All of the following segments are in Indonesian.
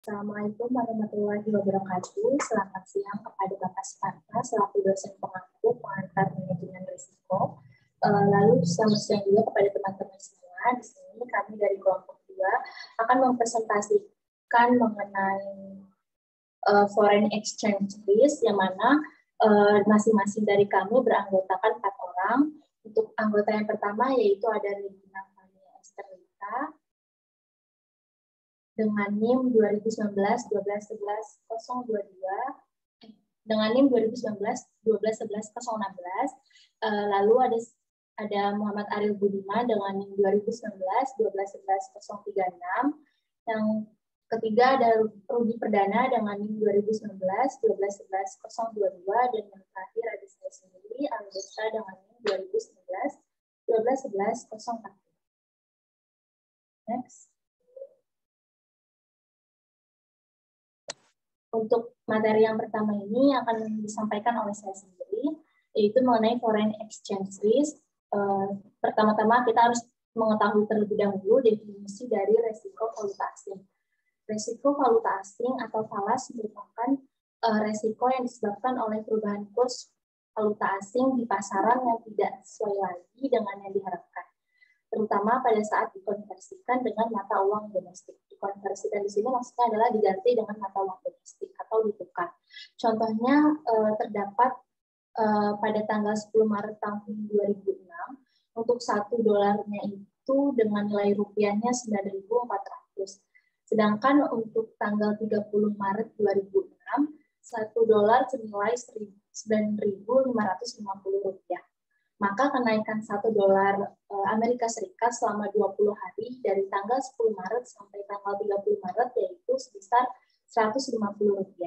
Assalamualaikum warahmatullahi wabarakatuh. Selamat siang kepada Bapak Sparta selaku dosen pengampu pengantar manajemen risiko. Lalu selamat siang juga kepada teman-teman semua. Di sini kami dari kelompok 2 akan mempresentasikan mengenai foreign exchange risk, yang mana masing-masing dari kami beranggotakan 4 orang. Untuk anggota yang pertama yaitu ada Regina Fania Esterlita dengan NIM 2019-12-11-022, dengan NIM 2019-12-11-016. Lalu ada Muhammad Ariel Budiman dengan NIM 2019-12-11-036. Yang ketiga ada Rudi Perdana dengan NIM 2019-12-11-022, dan yang terakhir ada saya sendiri, Alisa, dengan NIM 2019-12-11-040. Next. Untuk materi yang pertama ini akan disampaikan oleh saya sendiri, yaitu mengenai foreign exchange risk. Pertama-tama kita harus mengetahui terlebih dahulu definisi dari resiko valuta asing. Resiko valuta asing atau falas merupakan resiko yang disebabkan oleh perubahan kurs valuta asing di pasaran yang tidak sesuai lagi dengan yang diharapkan, terutama pada saat dikonversikan dengan mata uang domestik. Dikonversikan di sini maksudnya adalah diganti dengan mata uang domestik atau ditukar. Contohnya terdapat pada tanggal 10 Maret tahun 2006, untuk $1 itu dengan nilai rupiahnya 9.400. Sedangkan untuk tanggal 30 Maret 2006, $1 senilai 9.550 rupiah. Maka kenaikan $1 Amerika Serikat selama 20 hari dari tanggal 10 Maret sampai tanggal 30 Maret yaitu sebesar Rp150.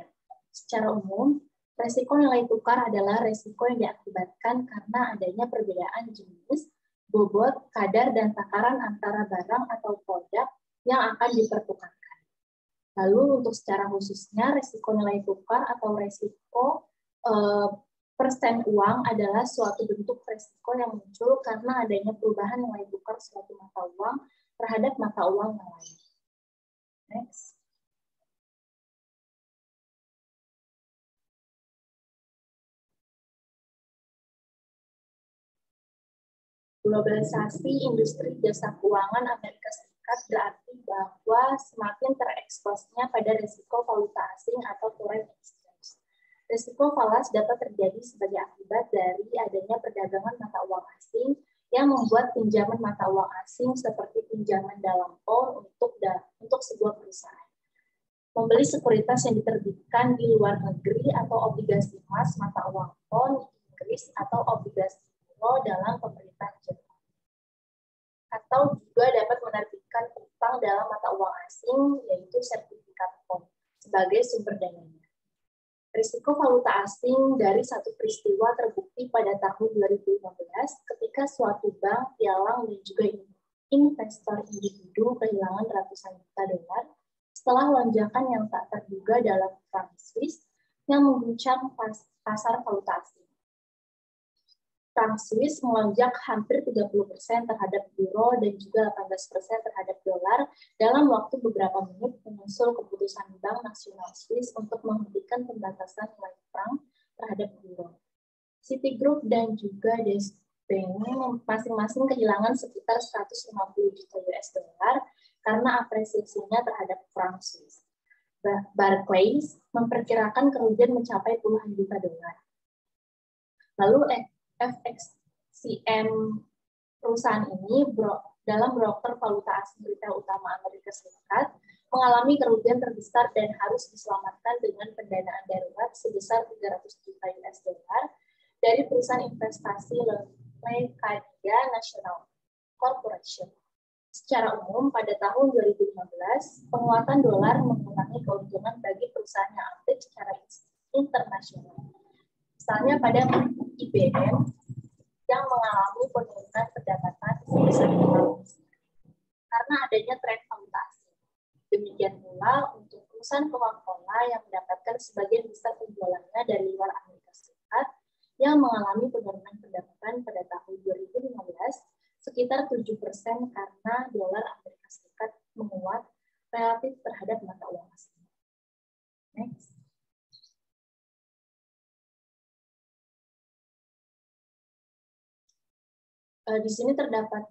Secara umum, resiko nilai tukar adalah resiko yang diakibatkan karena adanya perbedaan jenis, bobot, kadar, dan takaran antara barang atau produk yang akan dipertukarkan. Lalu untuk secara khususnya, resiko nilai tukar atau resiko persen uang adalah suatu bentuk resiko yang muncul karena adanya perubahan nilai tukar suatu mata uang terhadap mata uang yang lain. Next. Globalisasi industri jasa keuangan Amerika Serikat berarti bahwa semakin tereksposnya pada risiko valuta asing atau foreign exchange. Risiko falas dapat terjadi sebagai akibat dari adanya perdagangan mata uang asing yang membuat pinjaman mata uang asing seperti pinjaman dalam pound untuk sebuah perusahaan. Membeli sekuritas yang diterbitkan di luar negeri atau obligasi emas mata uang pound Inggris atau obligasi euro dalam pemerintahan Jepang. Atau juga dapat menerbitkan utang dalam mata uang asing yaitu sertifikat pound sebagai sumber dananya. Risiko valuta asing dari satu peristiwa terbukti pada tahun 2015 ketika suatu bank, pialang, dan juga investor individu kehilangan ratusan juta dolar setelah lonjakan yang tak terduga dalam franc Swiss yang mengguncang pasar valuta asing. Franc Swiss melonjak hampir 30% terhadap euro dan juga 18% terhadap dolar dalam waktu beberapa menit menyusul keputusan Bank Nasional Swiss untuk menghentikan pembatasan nilai franc terhadap euro. Citigroup dan juga Deutsche Bank masing-masing kehilangan sekitar 150 juta US dollar karena apresiasinya terhadap franc Swiss. Barclays memperkirakan kerugian mencapai puluhan juta dolar. Lalu FXCM perusahaan ini dalam broker valuta asing retail utama Amerika Serikat mengalami kerugian terbesar dan harus diselamatkan dengan pendanaan darurat sebesar 300 juta US dollar dari perusahaan investasi Leucadia National Corporation. Secara umum, pada tahun 2015, penguatan dolar mengurangi keuntungan bagi perusahaan yang aktif secara internasional. Misalnya pada IBM yang mengalami penurunan pendapatan sebesar 5% karena adanya tren valuta asing. Demikian pula untuk perusahaan Coca-Cola yang mendapatkan sebagian besar penjualannya dari luar Amerika Serikat yang mengalami penurunan pendapatan pada tahun 2015 sekitar 7% karena dolar Amerika Serikat menguat relatif terhadap mata uang asing. Next. Di sini terdapat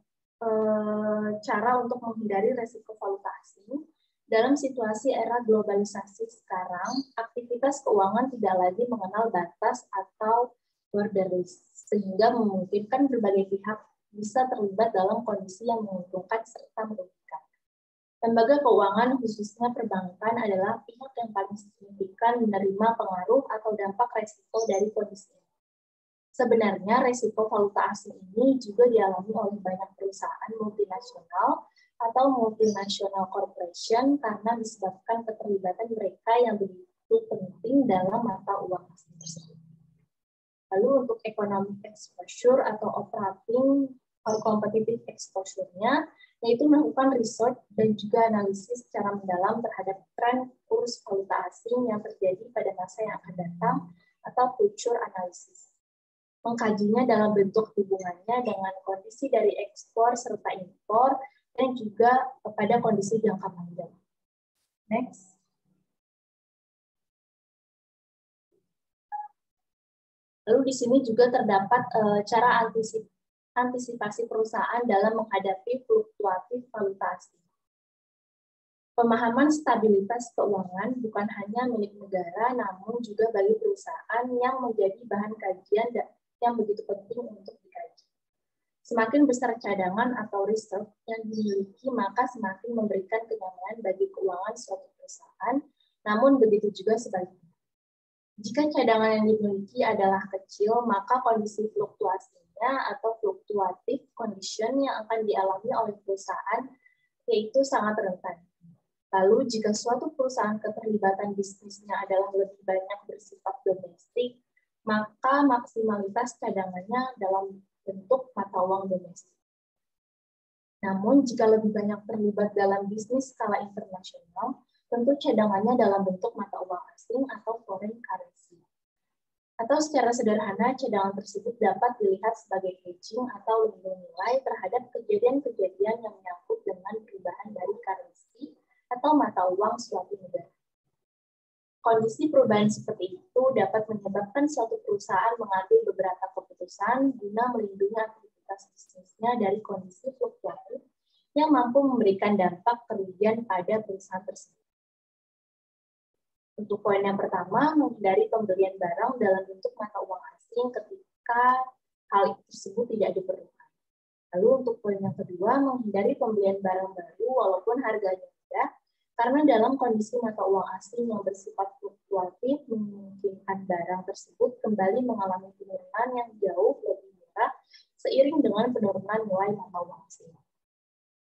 cara untuk menghindari resiko valuta asing. Dalam situasi era globalisasi sekarang, aktivitas keuangan tidak lagi mengenal batas atau borderless, sehingga memungkinkan berbagai pihak bisa terlibat dalam kondisi yang menguntungkan serta merugikan. Lembaga keuangan, khususnya perbankan, adalah pihak yang paling signifikan menerima pengaruh atau dampak resiko dari kondisi ini. Sebenarnya resiko valuta asing ini juga dialami oleh banyak perusahaan multinasional atau multinational corporation karena disebabkan keterlibatan mereka yang begitu penting dalam mata uang asing tersebut. Lalu untuk economic exposure atau operating or competitive exposure-nya, yaitu melakukan research dan juga analisis secara mendalam terhadap tren kurs valuta asing yang terjadi pada masa yang akan datang atau future analysis. Mengkajinya dalam bentuk hubungannya dengan kondisi dari ekspor serta impor dan juga pada kondisi jangka panjang. Next. Lalu di sini juga terdapat cara antisipasi perusahaan dalam menghadapi fluktuatif valuta asing. Pemahaman stabilitas keuangan bukan hanya milik negara, namun juga bagi perusahaan yang menjadi bahan kajian yang begitu penting untuk dikaji. Semakin besar cadangan atau reserve yang dimiliki, maka semakin memberikan kenyamanan bagi keuangan suatu perusahaan, namun begitu juga sebaliknya. Jika cadangan yang dimiliki adalah kecil, maka kondisi fluktuasinya atau fluctuative condition yang akan dialami oleh perusahaan yaitu sangat rentan. Lalu, jika suatu perusahaan keterlibatan bisnisnya adalah lebih banyak bersifat domestik, maka maksimalitas cadangannya dalam bentuk mata uang domestik. Namun, jika lebih banyak terlibat dalam bisnis skala internasional, tentu cadangannya dalam bentuk mata uang asing atau foreign currency. Atau secara sederhana, cadangan tersebut dapat dilihat sebagai hedging atau lindung nilai terhadap kejadian-kejadian yang menyangkut dengan perubahan dari currency atau mata uang suatu negara. Kondisi perubahan seperti itu dapat menyebabkan suatu perusahaan mengambil beberapa keputusan guna melindungi aktivitas bisnisnya dari kondisi fluktuatif yang mampu memberikan dampak kerugian pada perusahaan tersebut. Untuk poin yang pertama, menghindari pembelian barang dalam bentuk mata uang asing ketika hal tersebut tidak diperlukan. Lalu untuk poin yang kedua, menghindari pembelian barang baru walaupun harganya rendah, karena dalam kondisi mata uang asing yang bersifat fluktuatif, memungkinkan barang tersebut kembali mengalami penurunan yang jauh lebih murah seiring dengan penurunan nilai mata uang asing.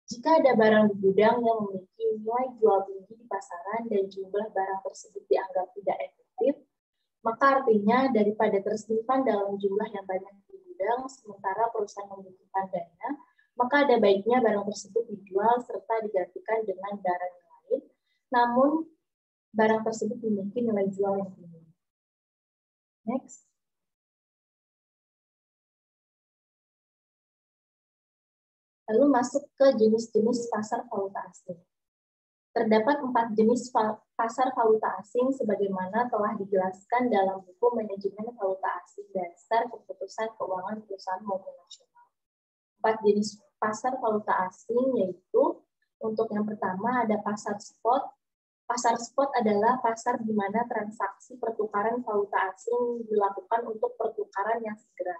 Jika ada barang di gudang yang memiliki nilai jual tinggi di pasaran dan jumlah barang tersebut dianggap tidak efektif, maka artinya daripada tersimpan dalam jumlah yang banyak di gudang sementara perusahaan membutuhkan dana, maka ada baiknya barang tersebut dijual serta digantikan dengan barang lain, namun barang tersebut memiliki nilai jual yang tinggi. Next. Lalu masuk ke jenis-jenis pasar valuta asing. Terdapat 4 jenis pasar valuta asing sebagaimana telah dijelaskan dalam buku Manajemen Valuta Asing Dasar Keputusan Keuangan Perusahaan Multinasional. 4 jenis pasar valuta asing yaitu untuk yang pertama ada pasar spot. Pasar spot adalah pasar di mana transaksi pertukaran valuta asing dilakukan untuk pertukaran yang segera,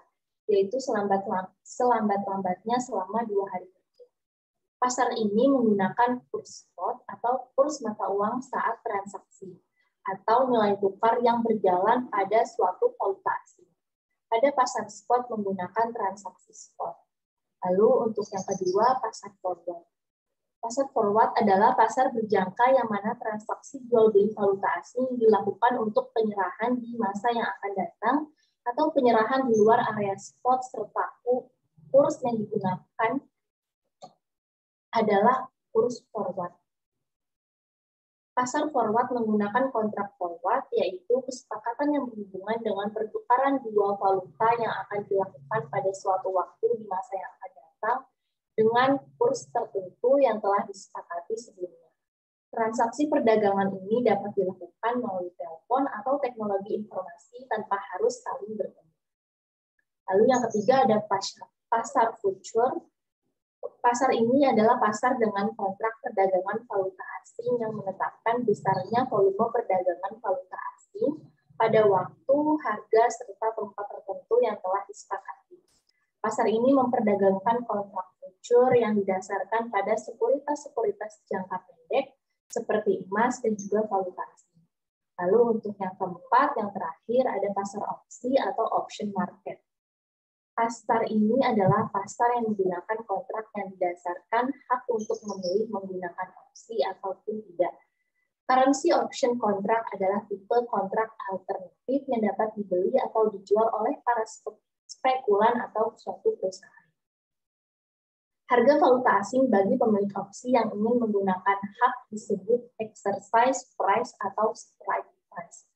yaitu selambat-lambatnya selama 2 hari kerja. Pasar ini menggunakan kurs spot atau kurs mata uang saat transaksi, atau nilai tukar yang berjalan pada suatu valuta asing. Pada pasar spot menggunakan transaksi spot. Lalu untuk yang kedua, pasar forward. Pasar forward adalah pasar berjangka yang mana transaksi jual-beli valuta asing dilakukan untuk penyerahan di masa yang akan datang atau penyerahan di luar area spot serta kurs yang digunakan adalah kurs forward. Pasar forward menggunakan kontrak forward, yaitu kesepakatan yang berhubungan dengan pertukaran dua valuta yang akan dilakukan pada suatu waktu di masa yang akan datang dengan kurs tertentu yang telah disepakati sebelumnya. Transaksi perdagangan ini dapat dilakukan melalui telepon atau teknologi informasi tanpa harus saling bertemu. Lalu yang ketiga ada pasar future. Pasar ini adalah pasar dengan kontrak perdagangan valuta asing yang menetapkan besarnya volume perdagangan valuta asing pada waktu, harga, serta tempat tertentu yang telah disepakati. Pasar ini memperdagangkan kontrak future yang didasarkan pada sekuritas-sekuritas jangka pendek seperti emas dan juga valuta asing. Lalu untuk yang keempat, yang terakhir ada pasar opsi atau option market. Pasar ini adalah pasar yang menggunakan kontrak yang didasarkan hak untuk memilih menggunakan opsi ataupun tidak. Currency option kontrak adalah tipe kontrak alternatif yang dapat dibeli atau dijual oleh para spekulan atau suatu perusahaan. Harga valuta asing bagi pemilik opsi yang ingin menggunakan hak disebut exercise price atau strike price.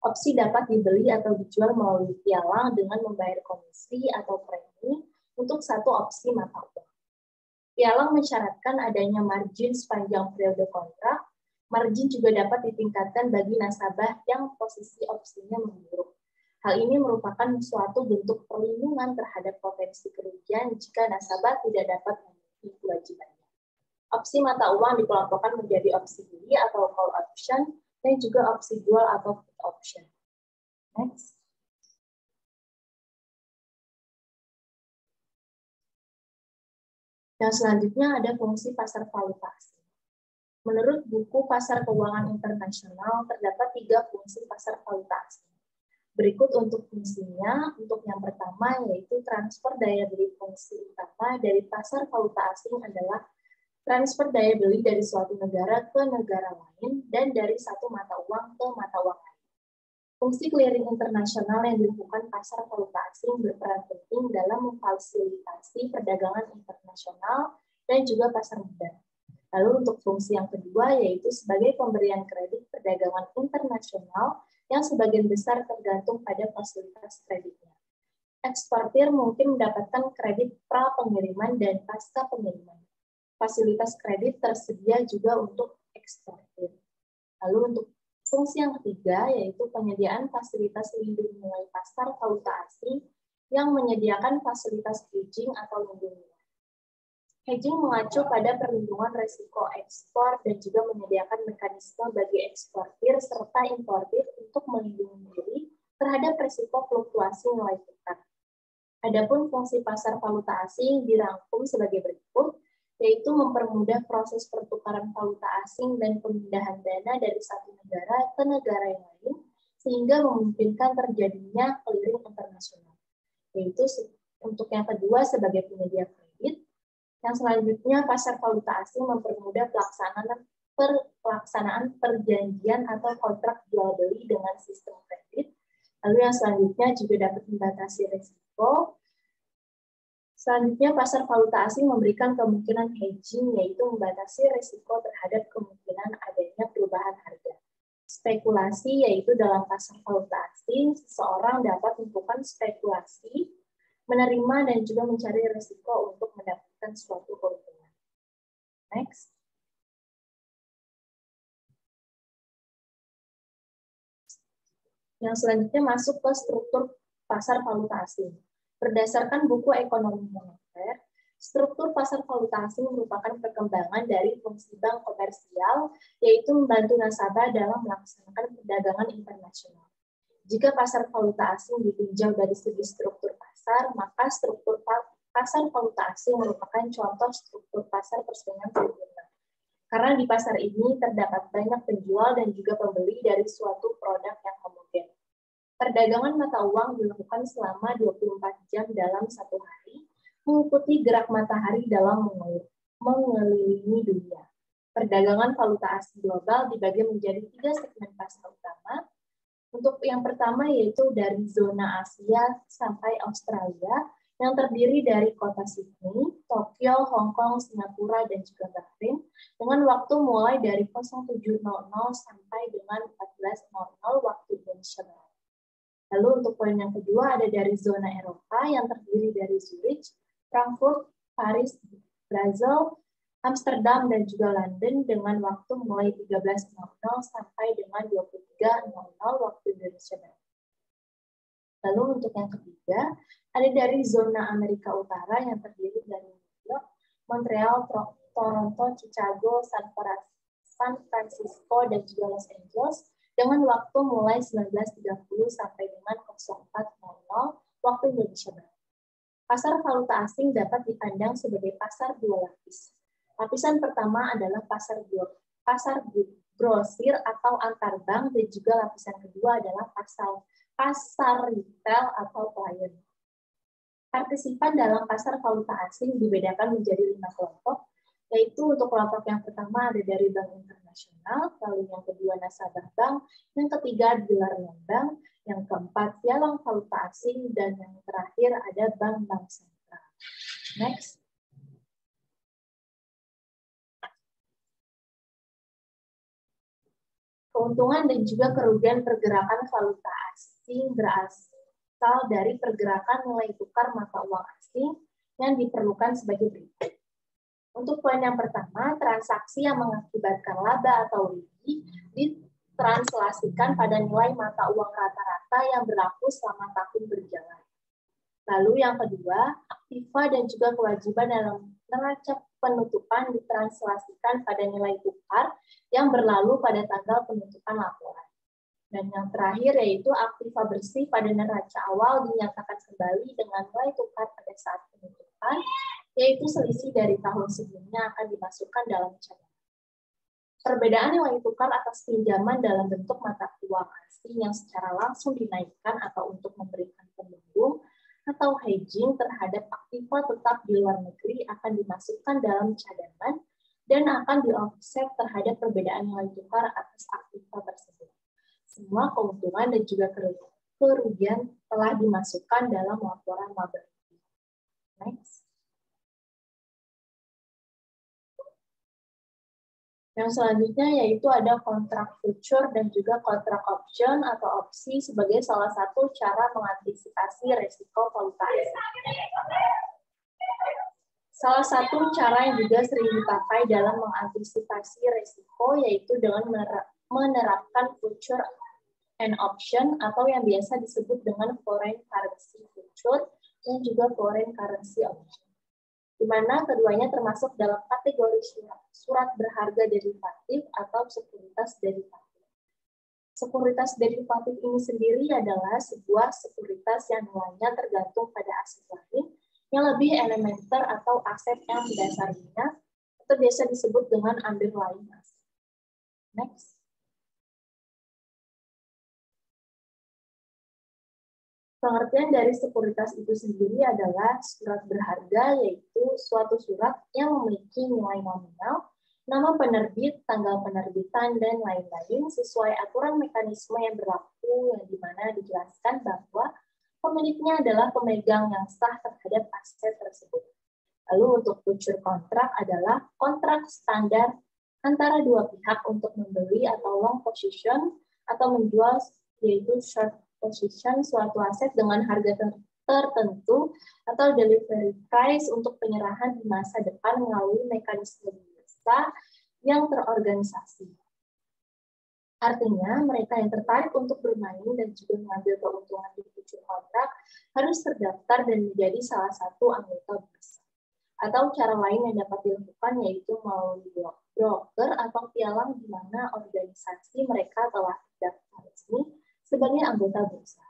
Opsi dapat dibeli atau dijual melalui pialang dengan membayar komisi atau premi untuk satu opsi mata uang. Pialang mensyaratkan adanya margin sepanjang periode kontrak. Margin juga dapat ditingkatkan bagi nasabah yang posisi opsinya memburuk. Hal ini merupakan suatu bentuk perlindungan terhadap potensi kerugian jika nasabah tidak dapat memenuhi kewajibannya. Opsi mata uang dikelompokkan menjadi opsi beli atau call option dan juga opsi jual atau put option. Next. Yang selanjutnya ada fungsi pasar valuta asing. Menurut buku Pasar Keuangan Internasional, terdapat 3 fungsi pasar valuta asing. Berikut untuk fungsinya, untuk yang pertama yaitu transfer daya beli. Fungsi utama dari pasar valuta asing adalah transfer daya beli dari suatu negara ke negara lain dan dari satu mata uang ke mata uang lain. Fungsi clearing internasional yang dilakukan pasar valuta asing berperan penting dalam memfasilitasi perdagangan internasional dan juga pasar modal. Lalu untuk fungsi yang kedua yaitu sebagai pemberian kredit perdagangan internasional yang sebagian besar tergantung pada fasilitas kreditnya. Eksportir mungkin mendapatkan kredit pra pengiriman dan pasca pengiriman. Fasilitas kredit tersedia juga untuk eksportir. Lalu untuk fungsi yang ketiga yaitu penyediaan fasilitas lindung nilai pasar valuta asing yang menyediakan fasilitas hedging atau lindung nilai. Hedging mengacu pada perlindungan risiko ekspor dan juga menyediakan mekanisme bagi eksportir serta importir untuk melindungi diri terhadap risiko fluktuasi nilai tukar. Adapun fungsi pasar valuta asing dirangkum sebagai berikut, yaitu mempermudah proses pertukaran valuta asing dan pemindahan dana dari satu negara ke negara yang lain, sehingga memungkinkan terjadinya clearing internasional. Yaitu untuk yang kedua sebagai penyedia kredit. Yang selanjutnya, pasar valuta asing mempermudah pelaksanaan perjanjian atau kontrak jual beli dengan sistem kredit. Lalu yang selanjutnya juga dapat membatasi risiko. Selanjutnya, pasar valuta asing memberikan kemungkinan hedging, yaitu membatasi risiko terhadap kemungkinan adanya perubahan harga. Spekulasi, yaitu dalam pasar valuta asing, seseorang dapat melakukan spekulasi, menerima dan juga mencari risiko untuk mendapatkan suatu keuntungan. Next. Yang selanjutnya masuk ke struktur pasar valuta asing. Berdasarkan buku Ekonomi Moneter, struktur pasar valuta asing merupakan perkembangan dari fungsi bank komersial, yaitu membantu nasabah dalam melaksanakan perdagangan internasional. Jika pasar valuta asing ditinjau dari segi struktur pasar, maka struktur pasar valuta asing merupakan contoh struktur pasar persaingan sempurna. Karena di pasar ini terdapat banyak penjual dan juga pembeli dari suatu produk yang homogen. Perdagangan mata uang dilakukan selama 24 jam dalam satu hari, mengikuti gerak matahari dalam mengelilingi dunia. Perdagangan valuta asing global dibagi menjadi 3 segmen pasar utama. Untuk yang pertama yaitu dari zona Asia sampai Australia yang terdiri dari kota Sydney, Tokyo, Hong Kong, Singapura, dan juga Bahrain dengan waktu mulai dari 07.00 sampai dengan 14.00 waktu Indonesia Barat. Lalu untuk poin yang kedua ada dari zona Eropa yang terdiri dari Zurich, Frankfurt, Paris, Basel, Amsterdam dan juga London dengan waktu mulai 13.00 sampai dengan 23.00 waktu Indonesia Barat. Lalu untuk yang ketiga, ada dari zona Amerika Utara yang terdiri dari New York, Montreal, Toronto, Chicago, San Francisco, dan juga Los Angeles dengan waktu mulai 19.30 sampai dengan 04.00 waktu Indonesia Barat. Pasar valuta asing dapat dipandang sebagai pasar dua lapis. Lapisan pertama adalah pasar grosir atau antar bank, dan juga lapisan kedua adalah pasar retail atau klien. Partisipan dalam pasar valuta asing dibedakan menjadi 5 kelompok, yaitu untuk kelompok yang pertama ada dari bank internasional, lalu yang kedua nasabah bank, yang ketiga dealer non-bank, yang keempat pialang valuta asing, dan yang terakhir ada bank-bank sentral. Next. Keuntungan dan juga kerugian pergerakan valuta asing berasal dari pergerakan nilai tukar mata uang asing yang diperlukan sebagai berikut. Untuk poin yang pertama, transaksi yang mengakibatkan laba atau rugi ditranslasikan pada nilai mata uang rata-rata yang berlaku selama tahun berjalan. Lalu yang kedua, aktiva dan juga kewajiban dalam neraca penutupan ditranslasikan pada nilai tukar yang berlalu pada tanggal penutupan laporan. Dan yang terakhir yaitu aktiva bersih pada neraca awal dinyatakan kembali dengan nilai tukar pada saat penutupan, yaitu selisih dari tahun sebelumnya akan dimasukkan dalam cadangan. Perbedaan nilai tukar atas pinjaman dalam bentuk mata uang asing yang secara langsung dinaikkan atau untuk memberikan pembendung atau hedging terhadap aktiva tetap di luar negeri akan dimasukkan dalam cadangan dan akan di-offset terhadap perbedaan nilai tukar atas aktiva tersebut. Semua keuntungan dan juga kerugian telah dimasukkan dalam laporan laba. Next. Yang selanjutnya yaitu ada kontrak future dan juga kontrak option atau opsi sebagai salah satu cara mengantisipasi resiko valuta asing. Salah satu cara yang juga sering dipakai dalam mengantisipasi resiko yaitu dengan menerapkan future and option atau yang biasa disebut dengan foreign currency future dan juga foreign currency option, di mana keduanya termasuk dalam kategori surat berharga derivatif atau sekuritas derivatif. Sekuritas derivatif ini sendiri adalah sebuah sekuritas yang nilainya tergantung pada aset lain yang lebih elementer atau aset yang mendasarinya, atau biasa disebut dengan underlying asset. Next. Pengertian dari sekuritas itu sendiri adalah surat berharga, yaitu suatu surat yang memiliki nilai nominal, nama penerbit, tanggal penerbitan, dan lain-lain sesuai aturan mekanisme yang berlaku yang dimana dijelaskan bahwa pemiliknya adalah pemegang yang sah terhadap aset tersebut. Lalu untuk future kontrak adalah kontrak standar antara dua pihak untuk membeli atau long position atau menjual, yaitu short position suatu aset dengan harga tertentu atau delivery price untuk penyerahan di masa depan melalui mekanisme bursa yang terorganisasi. Artinya, mereka yang tertarik untuk bermain dan juga mengambil keuntungan di future kontrak harus terdaftar dan menjadi salah satu anggota bursa. Atau cara lain yang dapat dilakukan yaitu melalui broker atau pialang di mana organisasi mereka telah terdaftar resmi sebagai anggota bursa.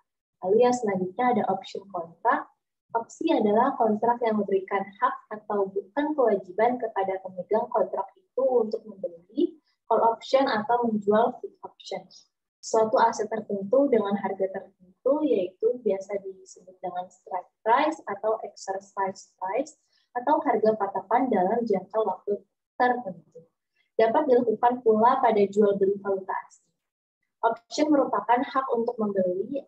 Lalu yang selanjutnya ada option kontrak. Opsi adalah kontrak yang memberikan hak atau bukan kewajiban kepada pemegang kontrak itu untuk membeli, call option atau menjual put option. Suatu aset tertentu dengan harga tertentu yaitu biasa disebut dengan strike price atau exercise price atau harga patokan dalam jangka waktu tertentu. Dapat dilakukan pula pada jual beli valuta asing. Option merupakan hak untuk membeli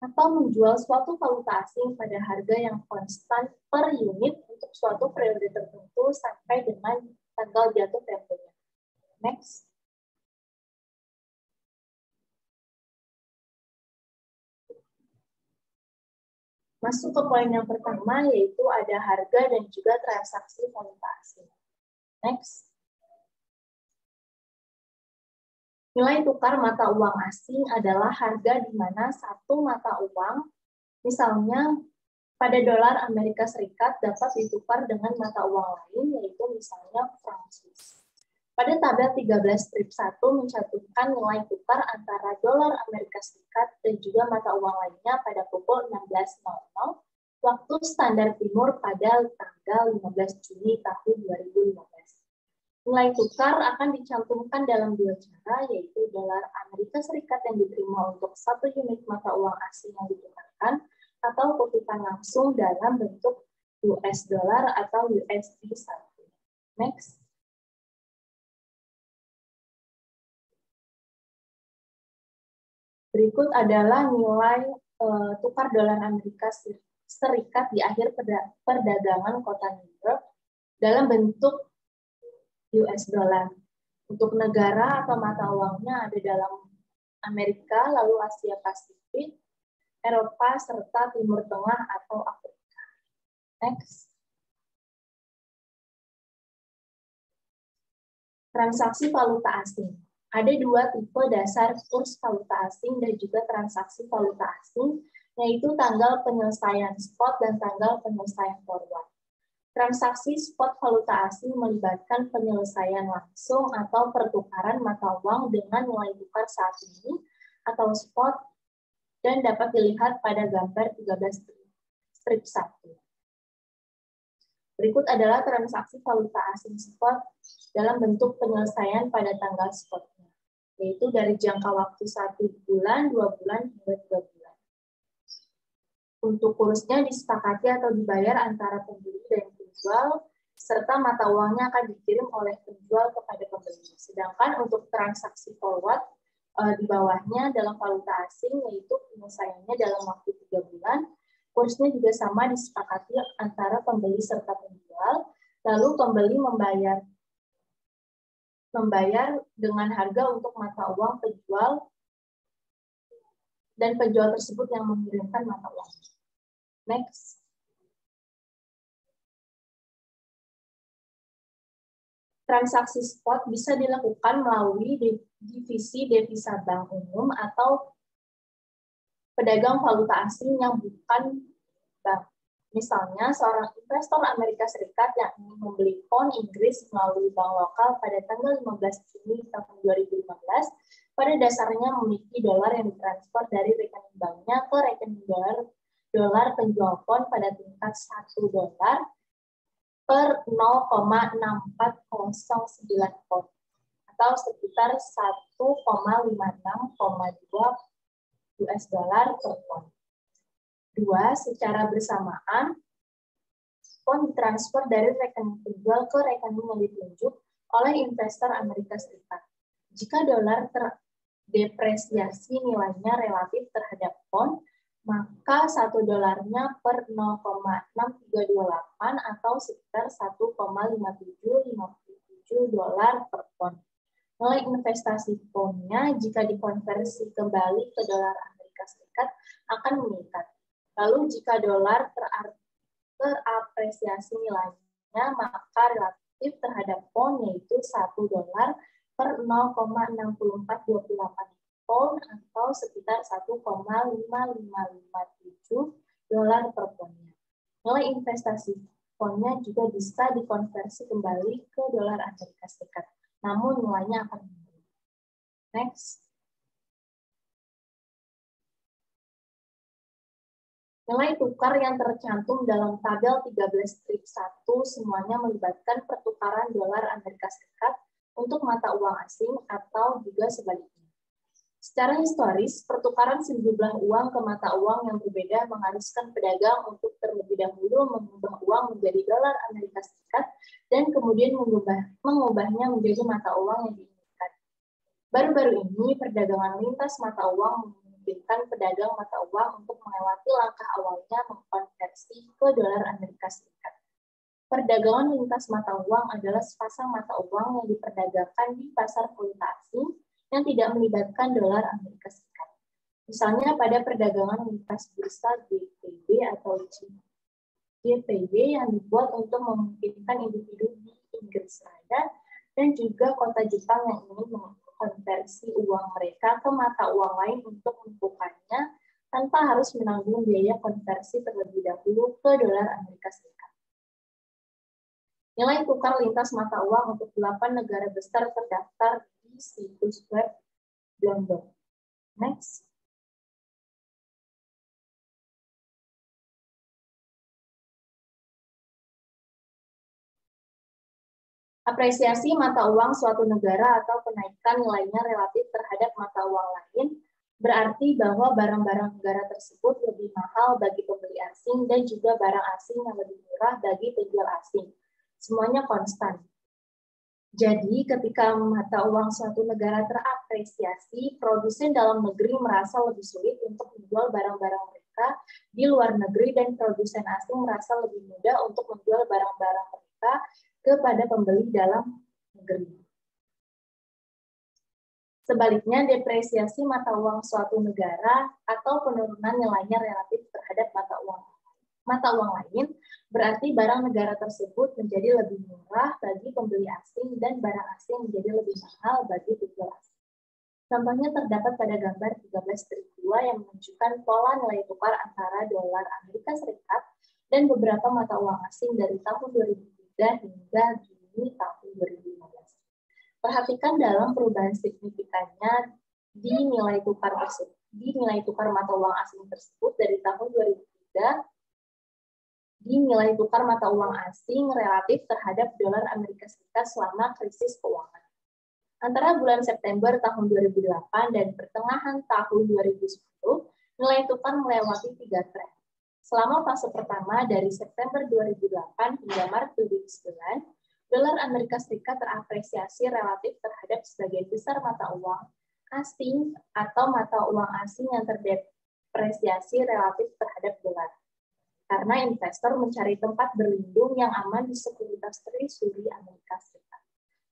atau menjual suatu valuta asing pada harga yang konstan per unit untuk suatu periode tertentu sampai dengan tanggal jatuh temponya. Next. Masuk ke poin yang pertama, yaitu ada harga dan juga transaksi valuta asing. Next. Nilai tukar mata uang asing adalah harga di mana satu mata uang, misalnya pada dolar Amerika Serikat, dapat ditukar dengan mata uang lain, yaitu misalnya franc Swiss. Pada tabel 13 strip 1 mencantumkan nilai tukar antara dolar Amerika Serikat dan juga mata uang lainnya pada pukul 16.00 waktu standar timur pada tanggal 15 Juni tahun 2015. Nilai tukar akan dicantumkan dalam dua cara, yaitu dolar Amerika Serikat yang diterima untuk satu unit mata uang asing yang ditukarkan, atau kutipan langsung dalam bentuk US dollar atau USD 1. Next. Berikut adalah nilai tukar dolar Amerika Serikat di akhir perdagangan kota New York dalam bentuk US dollar. Untuk negara atau mata uangnya ada dalam Amerika, lalu Asia Pasifik, Eropa, serta Timur Tengah atau Afrika. Next. Transaksi valuta asing. Ada dua tipe dasar kurs valuta asing dan juga transaksi valuta asing, yaitu tanggal penyelesaian spot dan tanggal penyelesaian forward. Transaksi spot valuta asing melibatkan penyelesaian langsung atau pertukaran mata uang dengan nilai tukar saat ini atau spot, dan dapat dilihat pada gambar 13 strip 1. Berikut adalah transaksi valuta asing spot dalam bentuk penyelesaian pada tanggal spotnya, yaitu dari jangka waktu 1 bulan, 2 bulan, hingga 3 bulan. Untuk kursnya disepakati atau dibayar antara pembeli dan penjual, serta mata uangnya akan dikirim oleh penjual kepada pembeli. Sedangkan untuk transaksi forward, di bawahnya dalam valuta asing, yaitu penyelesaiannya dalam waktu 3 bulan, kursnya juga sama disepakati antara pembeli serta penjual, lalu pembeli membayar dengan harga untuk mata uang penjual, dan penjual tersebut yang mengirimkan mata uang. Next. Transaksi spot bisa dilakukan melalui divisi devisa bank umum atau pedagang valuta asing yang bukan bank. Misalnya, seorang investor Amerika Serikat yang ingin membeli pound Inggris melalui bank lokal pada tanggal 15 Juni tahun 2015, pada dasarnya memiliki dolar yang ditransfer dari rekening banknya ke rekening dolar penjual pound pada tingkat 1 dolar per 0,6409 pound atau sekitar 1,56,2 US dollar per pound. 2. Secara bersamaan, pound ditransfer dari rekening penjual ke rekening yang ditunjuk oleh investor Amerika Serikat. Jika dolar terdepresiasi nilainya relatif terhadap pound, maka 1 dolarnya per 0,6328 atau sekitar 1,5757 dolar per pound. Nilai investasi poundnya jika dikonversi kembali ke dolar Amerika Serikat akan meningkat. Lalu jika dolar terapresiasi nilainya, maka relatif terhadap pound yaitu 1 dolar per 0,6428 pound atau sekitar 1,5557 dolar per poundnya. Nilai investasi poundnya juga bisa dikonversi kembali ke dolar Amerika Serikat, namun nilainya akan menurun. Next. Nilai tukar yang tercantum dalam tabel 13 strip 1 semuanya melibatkan pertukaran dolar Amerika Serikat untuk mata uang asing atau juga sebaliknya. Secara historis, pertukaran sejumlah uang ke mata uang yang berbeda mengharuskan pedagang untuk terlebih dahulu mengubah uang menjadi dolar Amerika Serikat dan kemudian mengubahnya menjadi mata uang yang diinginkan. Baru-baru ini, perdagangan lintas mata uang memungkinkan pedagang mata uang untuk melewati langkah awalnya mengkonversi ke dolar Amerika Serikat. Perdagangan lintas mata uang adalah sepasang mata uang yang diperdagangkan di pasar valuta asing yang tidak melibatkan dolar Amerika Serikat. Misalnya pada perdagangan lintas bursa GPB atau GPB yang dibuat untuk memungkinkan individu di Inggris Raya dan juga kota Jepang yang ingin mengkonversi uang mereka ke mata uang lain untuk menukarnya tanpa harus menanggung biaya konversi terlebih dahulu ke dolar Amerika Serikat. Nilai tukar lintas mata uang untuk 8 negara besar terdaftar di situs web Bloomberg. Next. Apresiasi mata uang suatu negara atau kenaikan nilainya relatif terhadap mata uang lain berarti bahwa barang-barang negara tersebut lebih mahal bagi pembeli asing dan juga barang asing yang lebih murah bagi penjual asing. Semuanya konstan. Jadi, ketika mata uang suatu negara terapresiasi, produsen dalam negeri merasa lebih sulit untuk menjual barang-barang mereka di luar negeri dan produsen asing merasa lebih mudah untuk menjual barang-barang mereka kepada pembeli dalam negeri. Sebaliknya, depresiasi mata uang suatu negara atau penurunan nilainya relatif terhadap mata uang lain berarti barang negara tersebut menjadi lebih murah bagi pembeli asing dan barang asing menjadi lebih mahal bagi penjual asing. Contohnya terdapat pada gambar 13/2 yang menunjukkan pola nilai tukar antara dolar Amerika Serikat dan beberapa mata uang asing dari tahun 2003 hingga Juni tahun 2015. Perhatikan dalam perubahan signifikannya di nilai tukar mata uang asing tersebut dari tahun 2003 di nilai tukar mata uang asing relatif terhadap dolar Amerika Serikat selama krisis keuangan. Antara bulan September tahun 2008 dan pertengahan tahun 2010, nilai tukar melewati 3 tren. Selama fase pertama dari September 2008 hingga Maret 2009, dolar Amerika Serikat terapresiasi relatif terhadap sebagian besar mata uang asing atau mata uang asing yang terdepresiasi relatif terhadap dolar. Karena investor mencari tempat berlindung yang aman di sekuritas Treasury Amerika Serikat.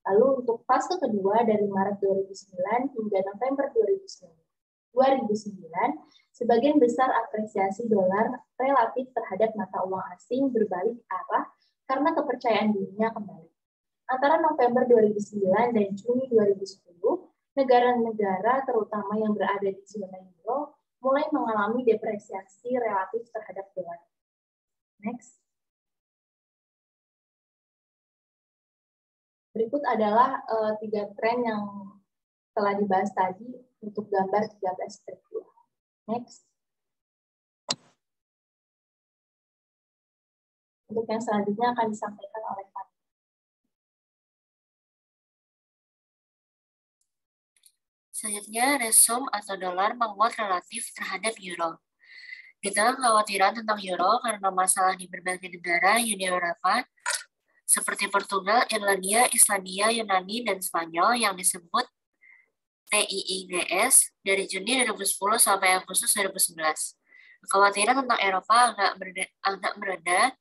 Lalu untuk fase kedua dari Maret 2009 hingga November 2009, sebagian besar apresiasi dolar relatif terhadap mata uang asing berbalik arah karena kepercayaan dunia kembali. Antara November 2009 dan Juni 2010, negara-negara terutama yang berada di zona euro mulai mengalami depresiasi relatif terhadap dolar. Next. Berikut adalah 3 tren yang telah dibahas tadi untuk gambar 13/2. Next. Untuk yang selanjutnya akan disampaikan oleh Pak. Selanjutnya, resom atau dolar menguat relatif terhadap euro. Di tengah kekhawatiran tentang euro karena masalah di berbagai negara Uni Eropa, seperti Portugal, Irlandia, Islandia, Yunani, dan Spanyol yang disebut TIIGS dari Juni 2010 sampai Agustus 2011. Kekhawatiran tentang Eropa agak mereda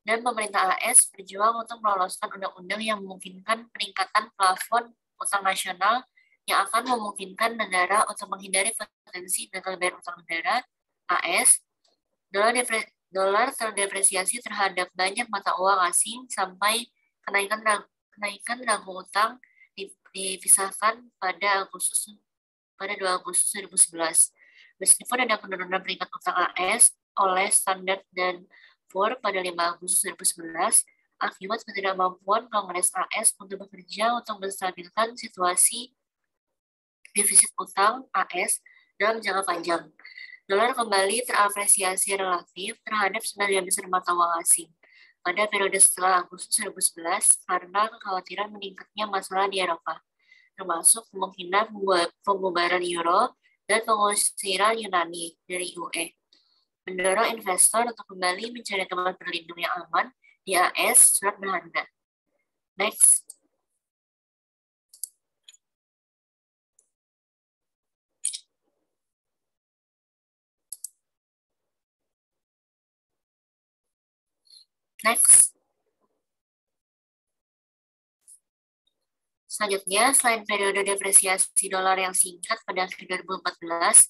dan pemerintah AS berjuang untuk meloloskan undang-undang yang memungkinkan peningkatan plafon utang nasional yang akan memungkinkan negara untuk menghindari potensi gagal bayar utang negara AS. Dolar terdepresiasi terhadap banyak mata uang asing sampai kenaikan ragu utang dipisahkan pada 2 Agustus 2011. Meskipun ada penurunan peringkat utang AS oleh Standard & Poor's pada 5 Agustus 2011, akibat ketidakmampuan Kongres AS untuk bekerja untuk menstabilkan situasi defisit utang AS dalam jangka panjang. Dolar kembali terapresiasi relatif terhadap sebagian besar mata uang asing pada periode setelah Agustus 2011 karena kekhawatiran meningkatnya masalah di Eropa, termasuk kemungkinan pembubaran euro dan pengusiran Yunani dari UE, mendorong investor untuk kembali mencari tempat berlindung yang aman di AS surat berharga. Next. Selanjutnya, selain periode depresiasi dolar yang singkat pada akhir 2014,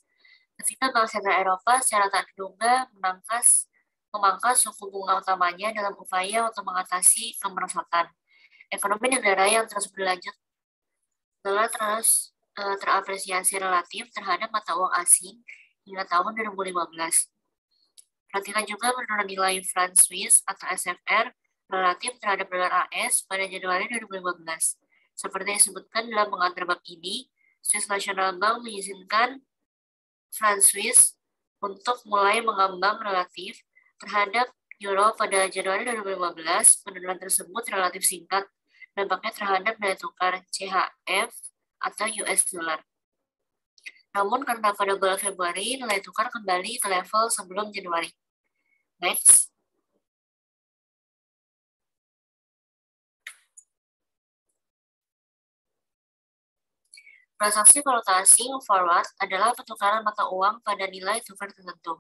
ketika Bank Sentral Eropa secara tak terduga memangkas suku bunga utamanya dalam upaya untuk mengatasi kemerosotan. Ekonomi negara yang terus berlanjut telah terus terapresiasi relatif terhadap mata uang asing hingga tahun 2015. Perhatikan juga menurun nilai franc Swiss atau SFR relatif terhadap dolar AS pada Januari 2015. Seperti disebutkan dalam pengantar bab ini, Swiss National Bank mengizinkan franc Swiss untuk mulai mengambang relatif terhadap euro pada Januari 2015. Penurunan tersebut relatif singkat, dampaknya terhadap nilai tukar CHF atau US dollar. Namun karena pada bulan Februari nilai tukar kembali ke level sebelum Januari. Next. Transaksi valuta asing forward adalah pertukaran mata uang pada nilai tukar tertentu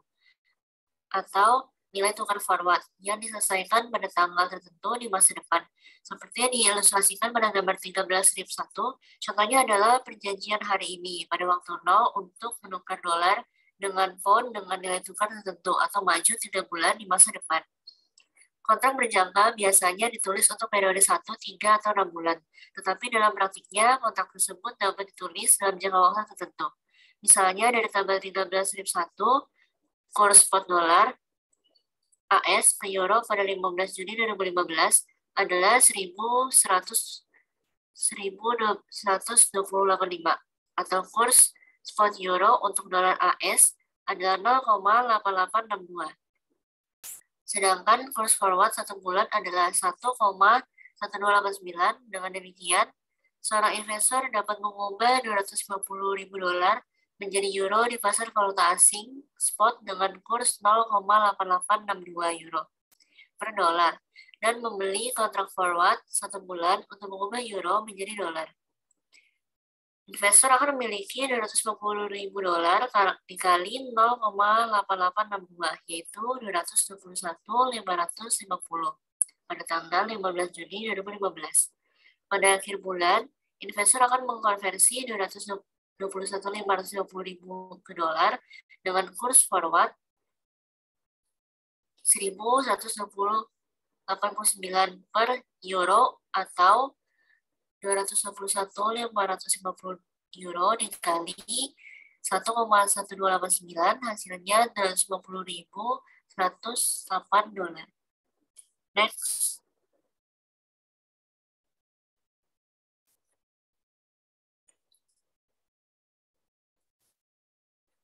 atau nilai tukar forward yang diselesaikan pada tanggal tertentu di masa depan. Seperti yang diilustrasikan pada gambar 13.1, contohnya adalah perjanjian hari ini pada waktu 0 untuk menukar dolar dengan pound dengan nilai tukar tertentu atau maju 3 bulan di masa depan. Kontrak berjangka biasanya ditulis untuk periode 1, 3, atau 6 bulan. Tetapi dalam praktiknya, kontrak tersebut dapat ditulis dalam jangka waktu tertentu. Misalnya dari tabel 13.1, kurs spot dolar AS ke euro pada 15 Juni 2015 adalah 1.128,5 atau kurs spot euro untuk dolar AS adalah 0,8862. Sedangkan kurs forward 1 bulan adalah 1,1289. Dengan demikian, seorang investor dapat mengubah $250.000 menjadi euro di pasar valuta asing spot dengan kurs 0,8862 euro per dolar dan membeli kontrak forward 1 bulan untuk mengubah euro menjadi dolar. Investor akan memiliki $250.000 dikali 0,8862 yaitu 221.550 pada tanggal 15 Juni 2015. Pada akhir bulan, investor akan mengkonversi 221.550 ke dolar dengan kurs forward 1.189 per euro atau 221.550 euro dikali 1,1289 hasilnya $250.108. Next.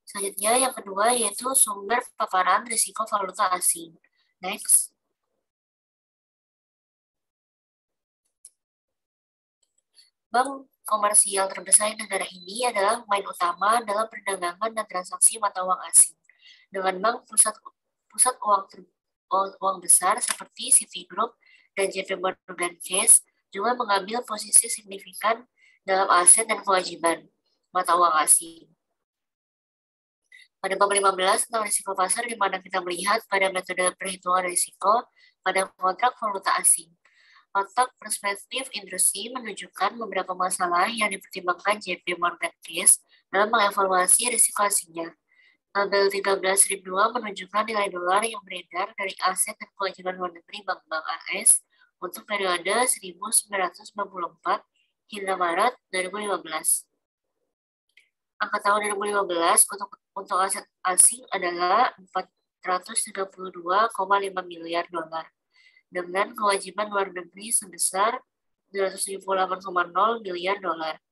Selanjutnya yang kedua yaitu sumber paparan risiko valuta asing. Next. Bank komersial terbesar di negara ini adalah pemain utama dalam perdagangan dan transaksi mata uang asing. Dengan bank pusat uang besar seperti Citigroup dan JP Morgan Chase juga mengambil posisi signifikan dalam aset dan kewajiban mata uang asing. Pada bab 15 tentang risiko pasar, di mana kita melihat pada metode perhitungan risiko pada kontrak valuta asing. Otak perspektif industri menunjukkan beberapa masalah yang dipertimbangkan JP Morgan Chase dalam mengevaluasi risiko asingnya. Tabel 13.2 menunjukkan nilai dolar yang beredar dari aset dan kewajiban luar negeri bank-bank AS untuk periode 1994 hingga Maret 2015. Angka tahun 2015 untuk aset asing adalah 432,5 miliar dolar dengan kewajiban luar negeri sebesar 278,0 miliar dolar.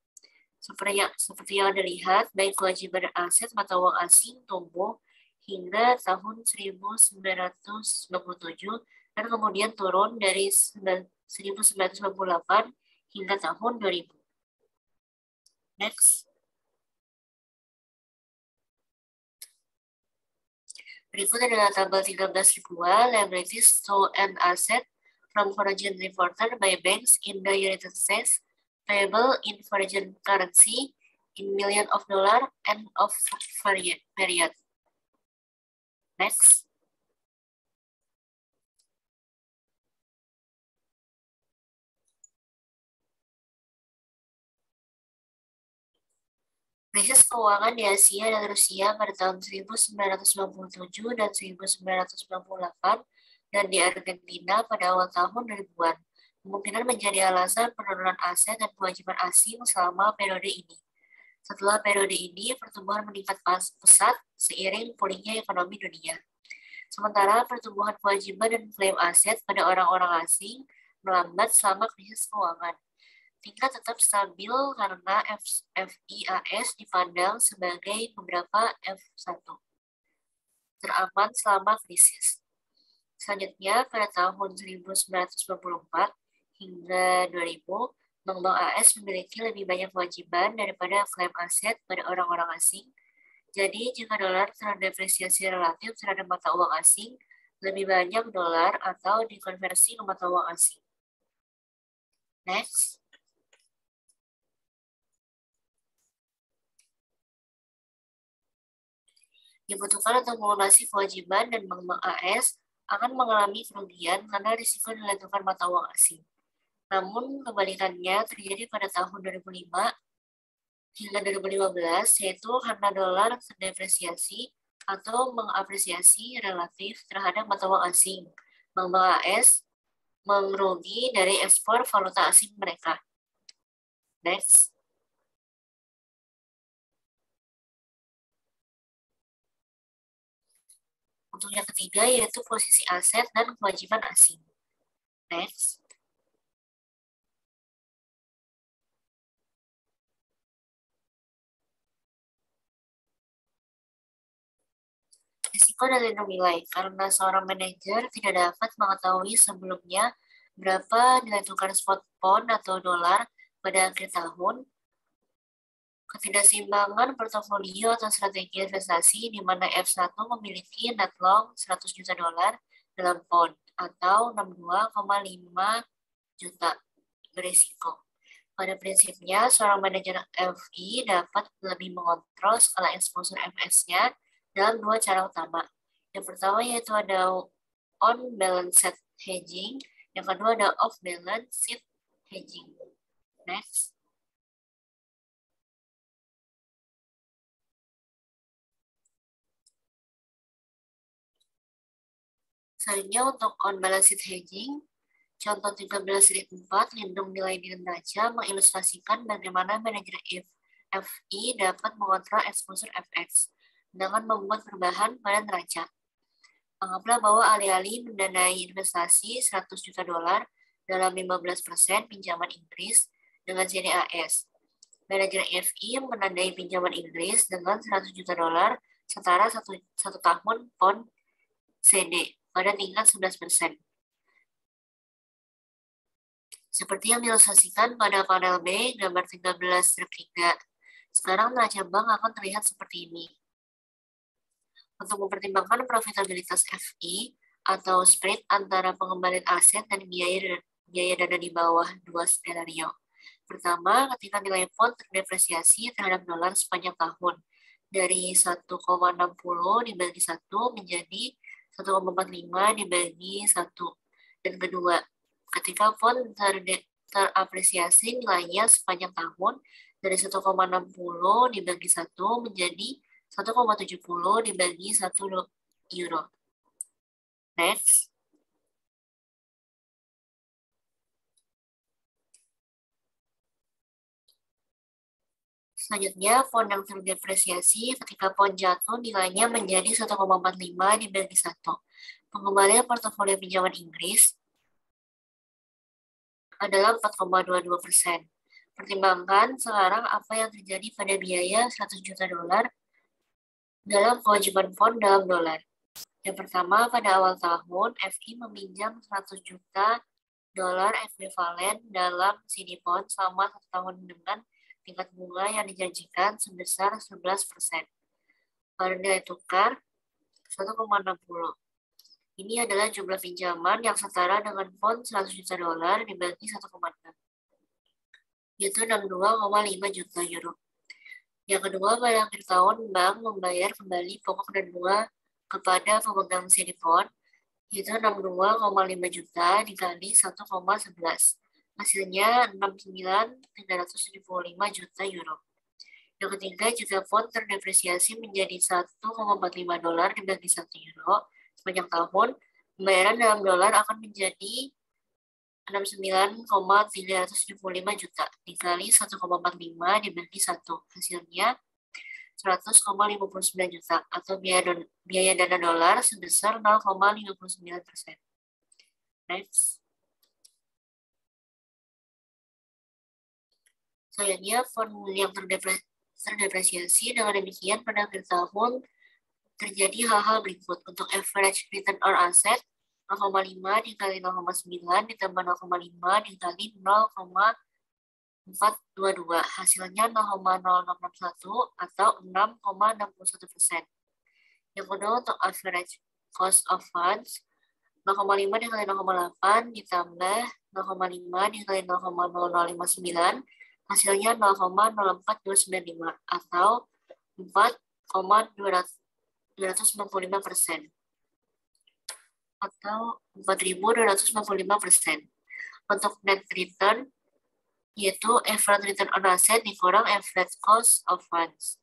Seperti yang Anda lihat, baik kewajiban dan aset mata uang asing tumbuh hingga tahun 1997 dan kemudian turun dari 1998 hingga tahun 2000. Next. Berikut adalah tabel 13.2 liabilities to an asset from foreign reported by banks in the United States payable in foreign currency in million of dollar end of period. Next. Krisis keuangan di Asia dan Rusia pada tahun 1997 dan 1998 dan di Argentina pada awal tahun 2000-an kemungkinan menjadi alasan penurunan aset dan kewajiban asing selama periode ini. Setelah periode ini, pertumbuhan meningkat pesat seiring pulihnya ekonomi dunia. Sementara pertumbuhan kewajiban dan klaim aset pada orang-orang asing melambat selama krisis keuangan. Tingkat tetap stabil karena FIAS dipandang sebagai beberapa F1 teraman selama krisis. Selanjutnya, pada tahun 1994 hingga 2000, bank-bank AS memiliki lebih banyak kewajiban daripada klaim aset pada orang-orang asing. Jadi, jika dolar terdepresiasi relatif terhadap mata uang asing, lebih banyak dolar atau dikonversi ke mata uang asing. Next. Dibutuhkan untuk melunasi kewajiban dan bank-bank AS akan mengalami kerugian karena risiko nilai tukar mata uang asing. Namun, kebalikannya terjadi pada tahun 2005 hingga 2015, yaitu karena dolar terdepresiasi atau mengapresiasi relatif terhadap mata uang asing. Bank-bank AS merugi dari ekspor valuta asing mereka. Next. Untuk yang ketiga, yaitu posisi aset dan kewajiban asing. Next. Risiko dan lindung nilai, karena seorang manajer tidak dapat mengetahui sebelumnya berapa nilai tukar spot pound atau dolar pada akhir tahun. Ketidakseimbangan portofolio atau strategi investasi di mana F1 memiliki net long 100 juta dolar dalam pound atau 62,5 juta berisiko. Pada prinsipnya, seorang manajer FI dapat lebih mengontrol skala exposure FX-nya dalam dua cara utama. Yang pertama yaitu ada on-balance sheet hedging, yang kedua ada off-balance sheet hedging. Next. Selanjutnya untuk on-balance sheet hedging, contoh 13.4 lindung nilai di neraca mengilustrasikan bagaimana manajer FI dapat mengontrol exposure FX dengan membuat perubahan pada neraca. Anggaplah bahwa alih-alih mendanai investasi 100 juta dolar dalam 15% pinjaman Inggris dengan CDAS. Manajer FI menandai pinjaman Inggris dengan 100 juta dolar setara satu tahun pound CD pada tingkat 11%. Seperti yang diilustrasikan pada panel B, gambar 13-3. Sekarang neraca bank akan terlihat seperti ini. Untuk mempertimbangkan profitabilitas FI atau spread antara pengembalian aset dan biaya dana di bawah dua skenario. Pertama, ketika nilai pound terdepresiasi terhadap dolar sepanjang tahun dari 1,60 dibagi 1 menjadi 1,45 dibagi 1. Dan kedua, ketika pound terapresiasi nilainya sepanjang tahun dari 1,60 dibagi 1 menjadi 1,70 dibagi 1 euro. Next. Selanjutnya, pound yang terdepresiasi ketika pound jatuh nilainya menjadi 1,45 dibagi 1. Pengembalian portofolio pinjaman Inggris adalah 4,22%. Pertimbangkan sekarang apa yang terjadi pada biaya 100 juta dolar dalam kewajiban pound dalam dolar. Yang pertama, pada awal tahun, FI meminjam 100 juta dolar ekuivalen dalam CD pound selama 1 tahun dengan tingkat bunga yang dijanjikan sebesar 11%. Pada nilai tukar 1,60. Ini adalah jumlah pinjaman yang setara dengan pound 100 juta dolar dibagi 1,6, yaitu 62,5 juta euro. Yang kedua, pada akhir tahun, bank membayar kembali pokok dan bunga kepada pemegang CD pound, yaitu 62,5 juta dikali 1,11. Hasilnya 69.375 juta euro. Yang ketiga, jika pound terdepresiasi menjadi 1,45 dolar dibagi 1 euro sepanjang tahun, pembayaran dalam dolar akan menjadi 69,375 juta dikali 1,45 dibagi 1. Hasilnya 100,59 juta atau biaya dana dolar sebesar 0,59%. Next. Selanjutnya, formula yang terdepresiasi. Dengan demikian, pada akhir tahun terjadi hal-hal berikut. Untuk average return on asset, 0,5 dikali 0,9 ditambah 0,5 dikali 0,422. Hasilnya 0,0061 atau 6,61%. Yang kedua, untuk average cost of funds, 0,5 dikali 0,8 ditambah 0,5 dikali 0,0059, hasilnya 0,04295 atau 4,295% atau 4.295%. Untuk net return, yaitu average return on asset dikurang average cost of funds.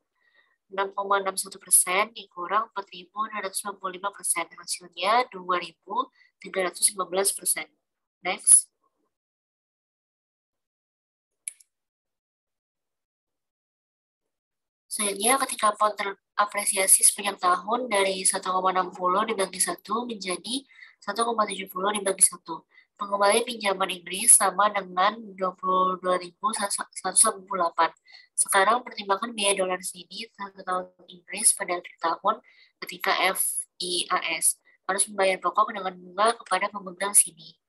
6,61% dikurang 4.295%. Hasilnya 2.315%. Next. Selanjutnya, ketika pound terapresiasi sepanjang tahun dari 1,60 dibagi 1 menjadi 1,70 dibagi 1. Pengembalian pinjaman Inggris sama dengan 22.198. Sekarang pertimbangkan biaya dolar CD 1 tahun Inggris pada akhir tahun ketika FIAS harus membayar pokok dengan bunga kepada pemegang CD.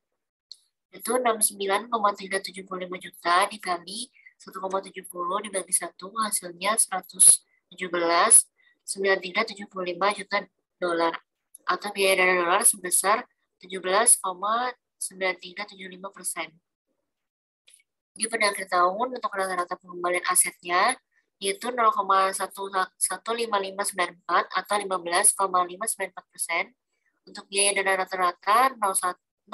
Itu 69,375 juta dikali 1,70 dibagi 1, hasilnya 117,9375 juta dolar atau biaya dana dolar sebesar 17,9375%. Di pada akhir tahun untuk rata-rata pengembalian asetnya yaitu 0,11594 atau 15,594%. Untuk biaya dana rata-rata 0,12969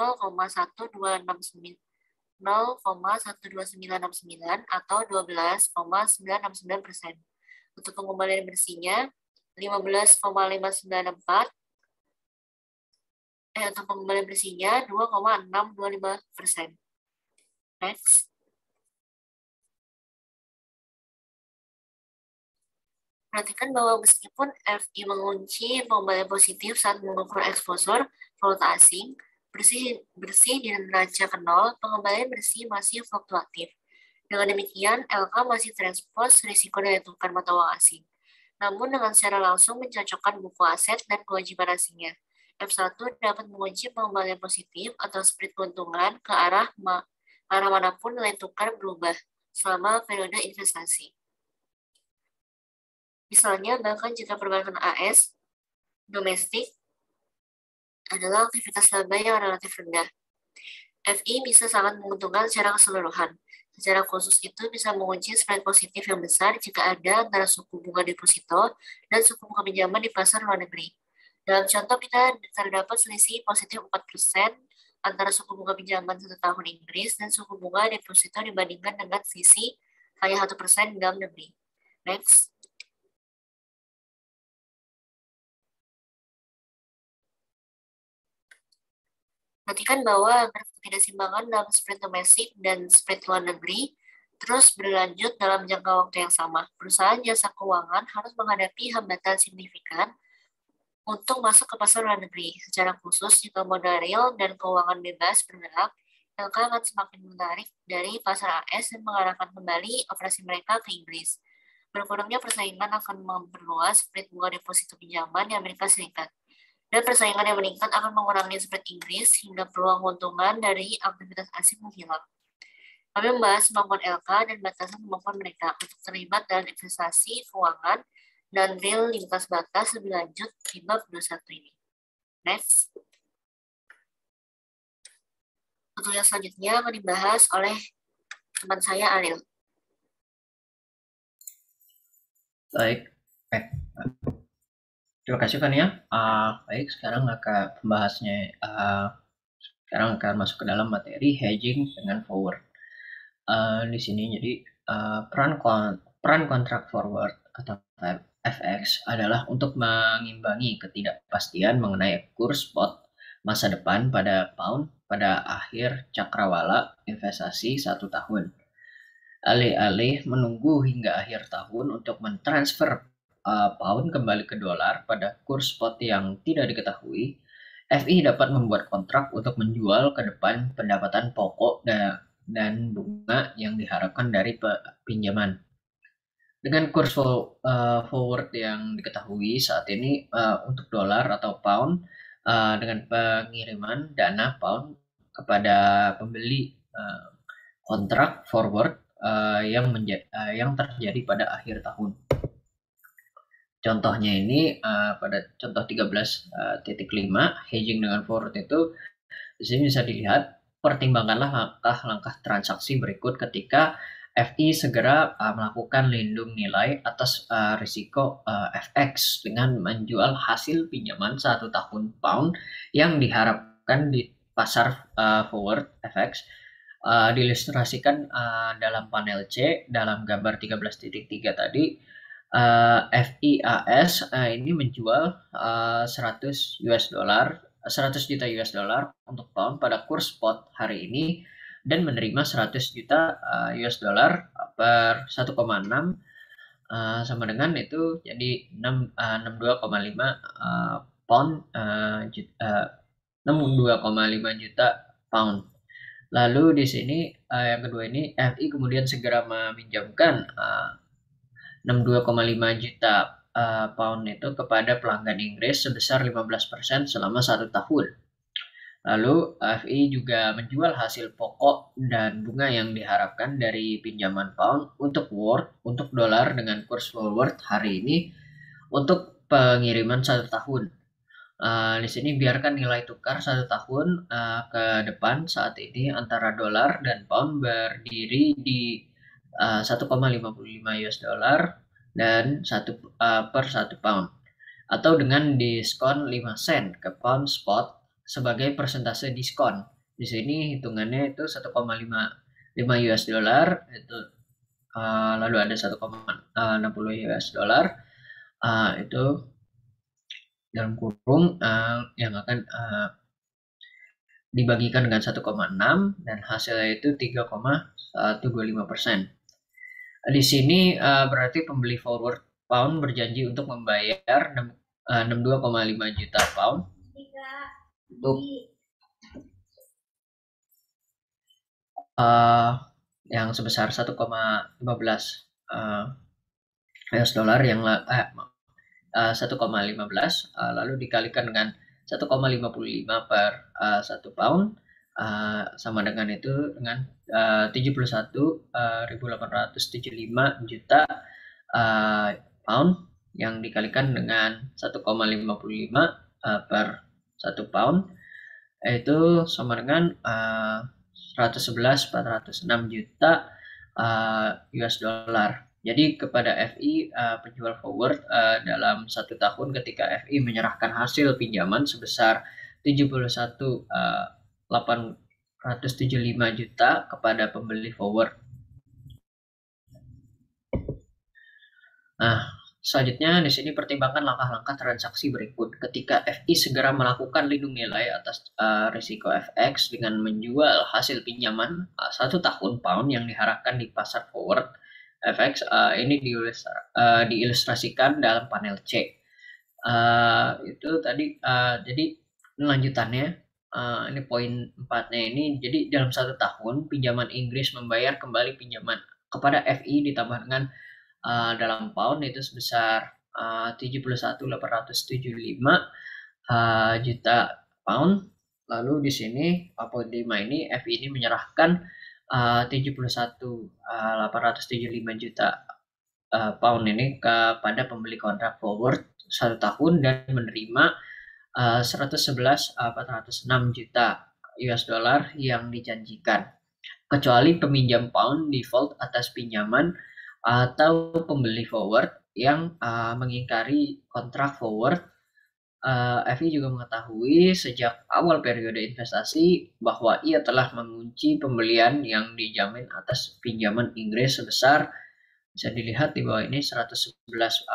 atau 12,969%. Untuk pengembalian bersihnya 15,594 untuk pengembalian bersihnya 2,625%. Next. Perhatikan bahwa meskipun FI mengunci pengembalian positif saat mengukur eksposur valuta asing, bersih di neraca ke nol, pengembalian bersih masih fluktuatif. Dengan demikian, LK masih terekspos risiko nilai tukar mata uang asing. Namun dengan secara langsung mencocokkan buku aset dan kewajiban asingnya. F1 dapat mengunci pengembalian positif atau spread keuntungan ke arah manapun nilai tukar berubah selama periode investasi. Misalnya, bahkan jika perbankan AS domestik adalah aktivitas laba yang relatif rendah, FI bisa sangat menguntungkan secara keseluruhan. Secara khusus itu bisa mengunci spread positif yang besar jika ada antara suku bunga deposito dan suku bunga pinjaman di pasar luar negeri. Dalam contoh, kita terdapat selisih positif 4% antara suku bunga pinjaman 1 tahun Inggris dan suku bunga deposito dibandingkan dengan selisih hanya 1% di dalam negeri. Next. Perhatikan bahwa agar ketidakseimbangan dalam spread domestik dan spread luar negeri terus berlanjut dalam jangka waktu yang sama. Perusahaan jasa keuangan harus menghadapi hambatan signifikan untuk masuk ke pasar luar negeri. Secara khusus, jika modal real dan keuangan bebas bergerak, LK akan semakin menarik dari pasar AS dan mengarahkan kembali operasi mereka ke Inggris. Berkurangnya persaingan akan memperluas spread bunga deposito pinjaman di Amerika Serikat. Dan persaingan yang meningkat akan mengurangi spread Inggris hingga peluang keuntungan dari aktivitas asing menghilang. Kami membahas kemampuan LK dan batasan kemampuan mereka untuk terlibat dalam investasi keuangan dan real lintas batas lebih lanjut di bab 21 ini. Next. Untuk yang selanjutnya akan dibahas oleh teman saya, Ariel. Baik. Terima kasih, Fania. Baik, sekarang akan masuk ke dalam materi hedging dengan forward. Di sini jadi peran kontrak forward atau FX adalah untuk mengimbangi ketidakpastian mengenai kurs spot masa depan pada pound pada akhir cakrawala investasi 1 tahun. Alih-alih menunggu hingga akhir tahun untuk mentransfer pound kembali ke dolar pada kurs spot yang tidak diketahui, FI dapat membuat kontrak untuk menjual ke depan pendapatan pokok dan bunga yang diharapkan dari pinjaman. Dengan kurs forward yang diketahui saat ini untuk dolar atau pound, dengan pengiriman dana pound kepada pembeli kontrak forward yang terjadi pada akhir tahun. Contohnya ini pada contoh 13.5 hedging dengan forward itu, di sini bisa dilihat, pertimbangkanlah langkah-langkah transaksi berikut ketika FI segera melakukan lindung nilai atas risiko FX dengan menjual hasil pinjaman 1 tahun pound yang diharapkan di pasar forward FX. Diilustrasikan dalam panel C dalam gambar 13.3 tadi. FIAS ini menjual 100 juta US dollar untuk pound pada kurs spot hari ini dan menerima 100 juta US dollar per 1,6 sama dengan itu jadi 62,5 pound 62,5 juta pound. Lalu di sini yang kedua ini FI kemudian segera meminjamkan 62,5 juta pound itu kepada pelanggan Inggris sebesar 15% selama 1 tahun. Lalu FI juga menjual hasil pokok dan bunga yang diharapkan dari pinjaman pound untuk dolar dengan kurs forward hari ini untuk pengiriman 1 tahun. Di sini biarkan nilai tukar 1 tahun ke depan saat ini antara dolar dan pound berdiri di 1,55 US dollar dan per 1 pound, atau dengan diskon 5 sen ke pound spot sebagai persentase diskon. Di sini hitungannya itu 1,5 US dollar itu lalu ada 1,60 US dollar itu dalam kurung yang akan dibagikan dengan 1,6 dan hasilnya itu 3,125%. Di sini berarti pembeli forward pound berjanji untuk membayar 62,5 juta pound untuk yang sebesar 1,15 US dollar yang 1,15 lalu dikalikan dengan 1,55 per 1 pound sama dengan itu dengan 71.875 juta pound yang dikalikan dengan 1,55 per 1 pound itu sama dengan 111.406 juta US dollar. Jadi kepada FI penjual forward dalam 1 tahun ketika FI menyerahkan hasil pinjaman sebesar 71.875 juta kepada pembeli forward. Nah, selanjutnya di sini pertimbangkan langkah-langkah transaksi berikut ketika FI segera melakukan lindung nilai atas risiko FX dengan menjual hasil pinjaman 1 tahun pound yang diharapkan di pasar forward FX. Ini diilustrasikan dalam panel C. Itu tadi jadi lanjutannya ini poin 4-nya ini. Jadi dalam 1 tahun pinjaman Inggris membayar kembali pinjaman kepada FI ditambah dengan dalam pound itu sebesar 71.875 juta pound. Lalu di sini poin 5 ini FI ini menyerahkan 71.875 juta pound ini kepada pembeli kontrak forward 1 tahun dan menerima 111.406 juta US dollar yang dijanjikan, kecuali peminjam pound default atas pinjaman atau pembeli forward yang mengingkari kontrak forward. FI juga mengetahui sejak awal periode investasi bahwa ia telah mengunci pembelian yang dijamin atas pinjaman Inggris sebesar, bisa dilihat di bawah ini, 111.406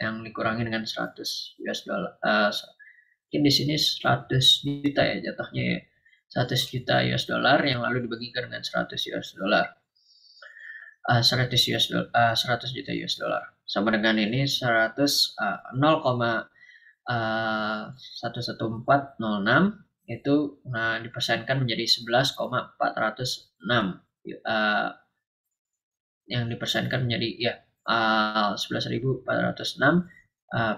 yang dikurangi dengan 100 US dollar Mungkin di sini 100 juta ya jatuhnya ya. 100 juta US dollar yang lalu dibagikan dengan 100 US dollar. 100 juta US dollar. Sama dengan ini 0,11406 itu dipersenkan menjadi 11,406 yang dipersenkan menjadi ya 11.406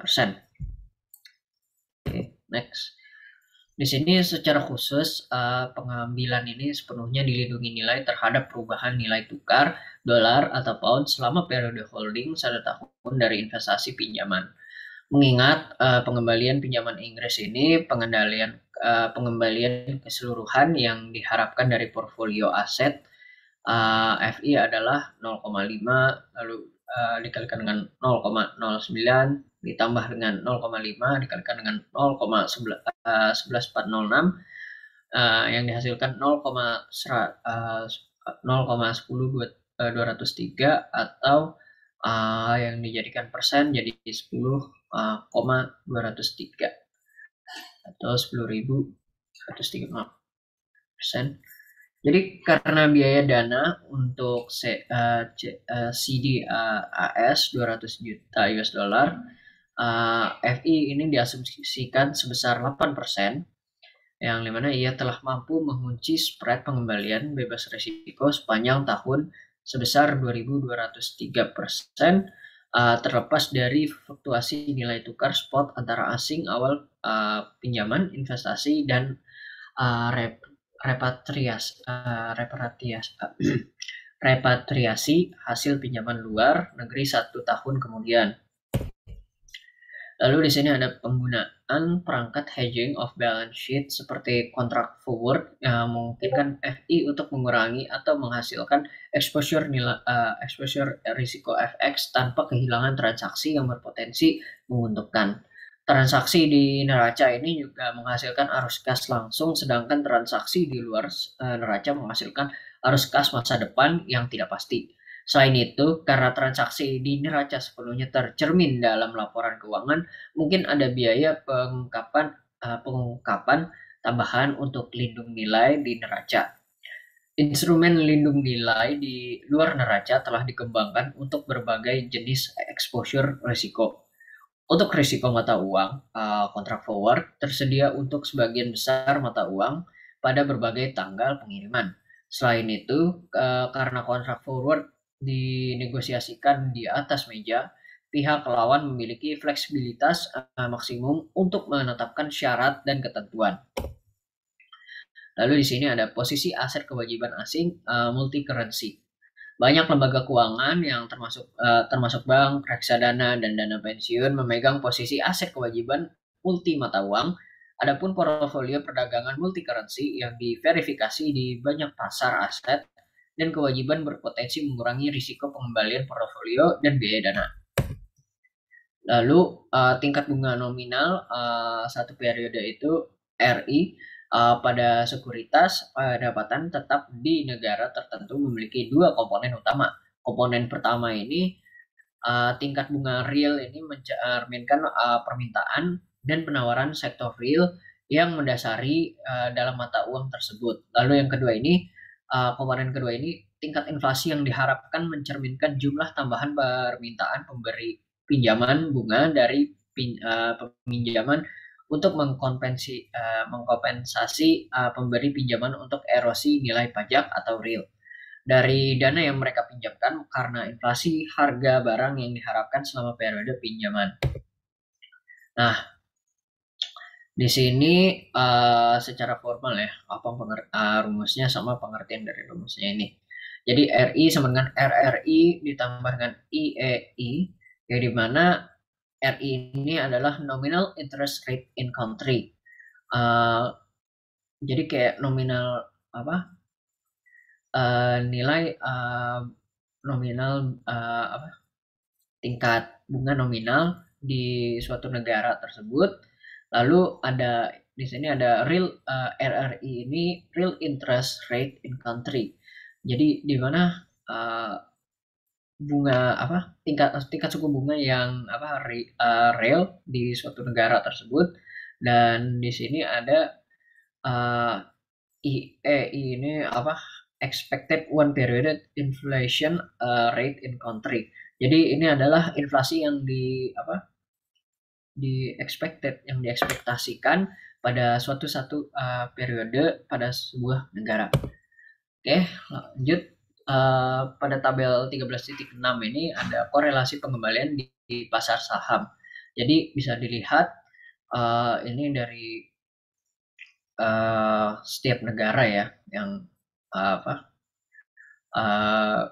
persen. Oke, next. Di sini secara khusus pengambilan ini sepenuhnya dilindungi nilai terhadap perubahan nilai tukar dolar atau pound selama periode holding 1 tahun dari investasi pinjaman. Mengingat pengembalian pinjaman Inggris ini pengembalian keseluruhan yang diharapkan dari portfolio aset FI adalah 0,5 lalu dikalikan dengan 0,09 ditambah dengan 0,5 dikalikan dengan 0,11406 yang dihasilkan 0,10203 atau yang dijadikan persen jadi 10,203 atau 10.103 persen. Jadi karena biaya dana untuk CD AS 200 juta US dollar, FI ini diasumsikan sebesar 8%, yang dimana ia telah mampu mengunci spread pengembalian bebas risiko sepanjang tahun sebesar 2.203%, terlepas dari fluktuasi nilai tukar spot antara asing awal pinjaman, investasi, dan repatriasi hasil pinjaman luar negeri 1 tahun kemudian. Lalu di sini ada penggunaan perangkat hedging of balance sheet seperti kontrak forward yang memungkinkan FI untuk mengurangi atau menghasilkan exposure risiko FX tanpa kehilangan transaksi yang berpotensi menguntungkan. Transaksi di neraca ini juga menghasilkan arus kas langsung, sedangkan transaksi di luar neraca menghasilkan arus kas masa depan yang tidak pasti. Selain itu, karena transaksi di neraca sepenuhnya tercermin dalam laporan keuangan, mungkin ada biaya pengungkapan tambahan untuk lindung nilai di neraca. Instrumen lindung nilai di luar neraca telah dikembangkan untuk berbagai jenis exposure risiko. Untuk risiko mata uang, kontrak forward tersedia untuk sebagian besar mata uang pada berbagai tanggal pengiriman. Selain itu, karena kontrak forward dinegosiasikan di atas meja, pihak lawan memiliki fleksibilitas maksimum untuk menetapkan syarat dan ketentuan. Lalu di sini ada posisi aset kewajiban asing multi currency. Banyak lembaga keuangan yang termasuk bank, reksadana, dan dana pensiun memegang posisi aset kewajiban multi mata uang. Adapun portofolio perdagangan multi currency yang diverifikasi di banyak pasar aset dan kewajiban berpotensi mengurangi risiko pengembalian portofolio dan biaya dana. Lalu tingkat bunga nominal satu periode itu RI pada sekuritas pendapatan tetap di negara tertentu memiliki 2 komponen utama. Komponen pertama ini tingkat bunga real ini mencerminkan permintaan dan penawaran sektor real yang mendasari dalam mata uang tersebut. Lalu yang kedua ini, komponen kedua ini tingkat inflasi yang diharapkan mencerminkan jumlah tambahan permintaan pemberi pinjaman bunga dari peminjaman untuk mengkompensasi pemberi pinjaman untuk erosi nilai pajak atau real dari dana yang mereka pinjamkan karena inflasi harga barang yang diharapkan selama periode pinjaman. Nah, di sini secara formal ya, rumusnya sama pengertian dari rumusnya ini. Jadi RI sama dengan RRI ditambah dengan IEI, yang dimana RI ini adalah nominal interest rate in country. Jadi kayak nominal nilai nominal tingkat bunga nominal di suatu negara tersebut. Lalu ada di sini ada real RRI ini real interest rate in country. Jadi di mana bunga tingkat suku bunga yang real di suatu negara tersebut Dan di sini ada ini apa? Expected one period inflation rate in country. Jadi ini adalah inflasi yang yang diekspektasikan pada suatu periode pada sebuah negara. Oke, lanjut. Pada tabel 13.6 ini ada korelasi pengembalian di pasar saham. Jadi bisa dilihat ini dari setiap negara ya, yang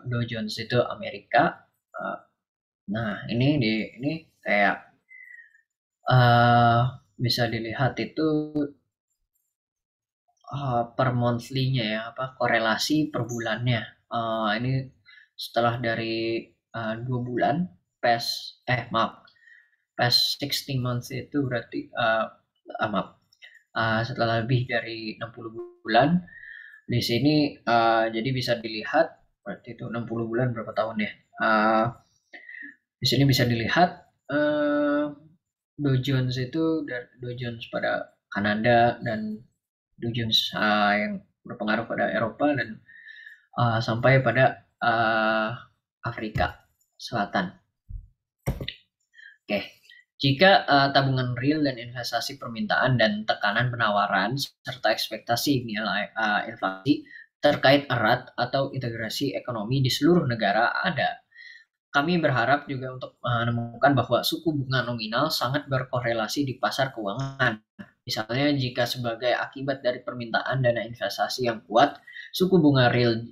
Dow Jones itu Amerika. Nah ini kayak bisa dilihat itu per monthly-nya ya, korelasi per bulannya. Ini setelah dari 2 bulan past 60 months itu berarti setelah lebih dari 60 bulan di sini, jadi bisa dilihat berarti itu 60 bulan berapa tahun ya. Di sini bisa dilihat Dow Jones itu Dow Jones pada Kanada dan Dow Jones yang berpengaruh pada Eropa dan sampai pada Afrika Selatan. Oke. Jika tabungan real dan investasi permintaan dan tekanan penawaran serta ekspektasi nilai inflasi terkait erat atau integrasi ekonomi di seluruh negara ada, kami berharap juga untuk menemukan bahwa suku bunga nominal sangat berkorelasi di pasar keuangan. Misalnya jika sebagai akibat dari permintaan dana investasi yang kuat, suku bunga real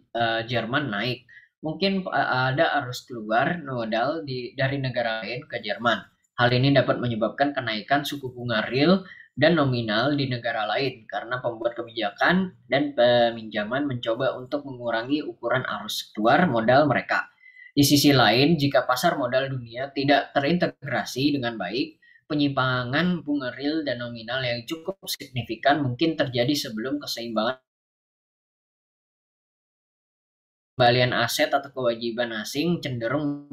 Jerman naik, mungkin ada arus keluar modal dari negara lain ke Jerman. Hal ini dapat menyebabkan kenaikan suku bunga real dan nominal di negara lain karena pembuat kebijakan dan peminjaman mencoba untuk mengurangi ukuran arus keluar modal mereka. Di sisi lain, jika pasar modal dunia tidak terintegrasi dengan baik, penyimpangan bunga real dan nominal yang cukup signifikan mungkin terjadi sebelum keseimbangan kembalian aset atau kewajiban asing cenderung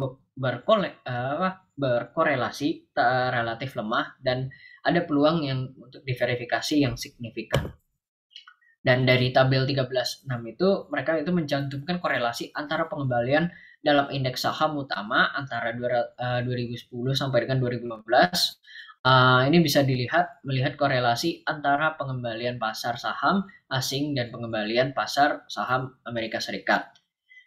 berkorelasi relatif lemah dan ada peluang yang untuk diverifikasi yang signifikan. Dan dari tabel 13.6 itu mereka itu mencantumkan korelasi antara pengembalian dalam indeks saham utama antara 2010 sampai dengan 2015. Ini bisa melihat korelasi antara pengembalian pasar saham asing dan pengembalian pasar saham Amerika Serikat.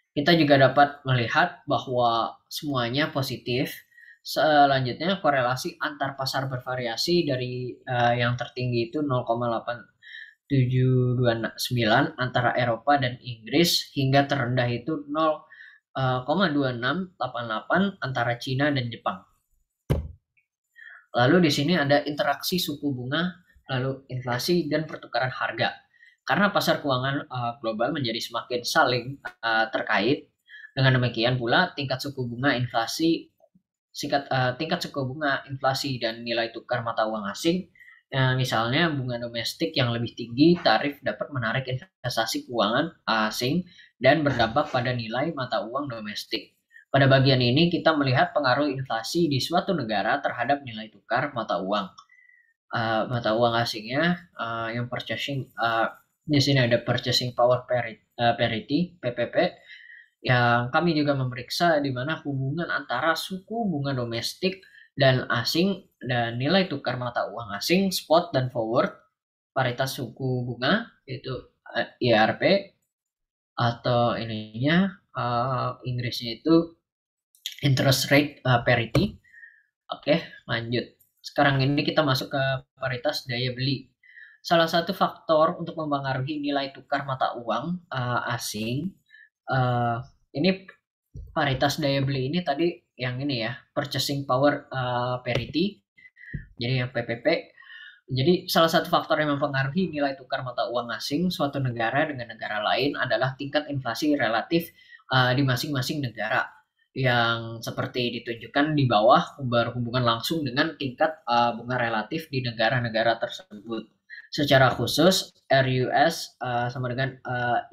Kita juga dapat melihat bahwa semuanya positif. Selanjutnya korelasi antar pasar bervariasi dari yang tertinggi itu 0,8729 antara Eropa dan Inggris hingga terendah itu 0,2688 antara Cina dan Jepang. Lalu di sini ada interaksi suku bunga, lalu inflasi dan pertukaran harga. Karena pasar keuangan global menjadi semakin saling terkait, dengan demikian pula tingkat suku bunga inflasi dan nilai tukar mata uang asing, misalnya bunga domestik yang lebih tinggi, tarif dapat menarik investasi keuangan asing dan berdampak pada nilai mata uang domestik. Pada bagian ini kita melihat pengaruh inflasi di suatu negara terhadap nilai tukar mata uang. Mata uang asingnya yang purchasing di sini ada purchasing power parity (PPP), yang kami juga memeriksa di mana hubungan antara suku bunga domestik dan asing dan nilai tukar mata uang asing spot dan forward, paritas suku bunga itu IRP atau Inggrisnya itu interest rate parity. Oke, lanjut. Sekarang ini kita masuk ke paritas daya beli. Salah satu faktor untuk mempengaruhi nilai tukar mata uang asing, ini paritas daya beli ini tadi yang ini ya, purchasing power parity, jadi yang PPP. Jadi salah satu faktor yang mempengaruhi nilai tukar mata uang asing suatu negara dengan negara lain adalah tingkat inflasi relatif di masing-masing negara, yang seperti ditunjukkan di bawah berhubungan langsung dengan tingkat bunga relatif di negara-negara tersebut. Secara khusus, RUS sama dengan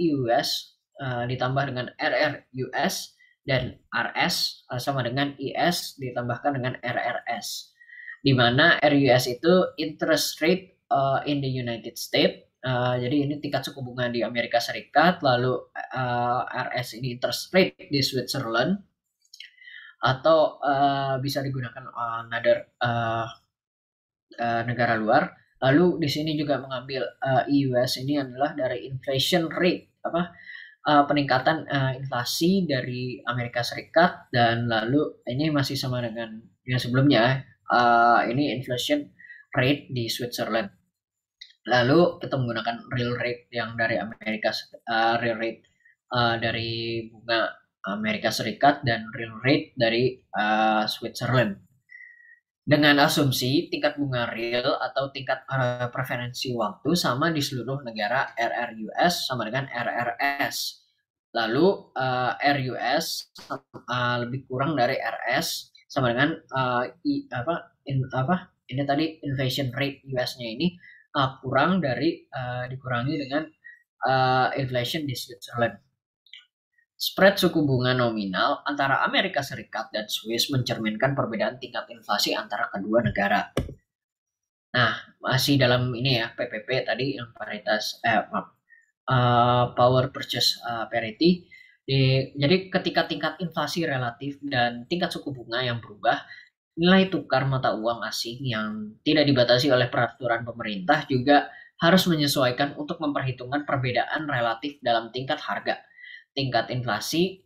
EUS ditambah dengan RRUS dan RS sama dengan IS ditambahkan dengan RRS. di mana RUS itu interest rate in the United States. Jadi ini tingkat suku bunga di Amerika Serikat, lalu RS ini interest rate di Switzerland, atau bisa digunakan another negara luar. Lalu di sini juga mengambil US ini adalah dari inflation rate, peningkatan inflasi dari Amerika Serikat, dan lalu ini masih sama dengan yang sebelumnya, ini inflation rate di Switzerland. Lalu kita menggunakan real rate yang dari Amerika, real rate dari bunga Amerika Serikat dan real rate dari Switzerland. Dengan asumsi tingkat bunga real atau tingkat preferensi waktu sama di seluruh negara RRUS sama dengan RRS. Lalu RUS lebih kurang dari RS sama dengan ini tadi inflation rate US-nya ini kurang dari dikurangi dengan inflation di Switzerland. Spread suku bunga nominal antara Amerika Serikat dan Swiss mencerminkan perbedaan tingkat inflasi antara kedua negara. Nah, masih dalam ini ya, PPP tadi yang paritas, power purchase parity. Jadi ketika tingkat inflasi relatif dan tingkat suku bunga yang berubah, nilai tukar mata uang asing yang tidak dibatasi oleh peraturan pemerintah juga harus menyesuaikan untuk memperhitungkan perbedaan relatif dalam tingkat harga, tingkat inflasi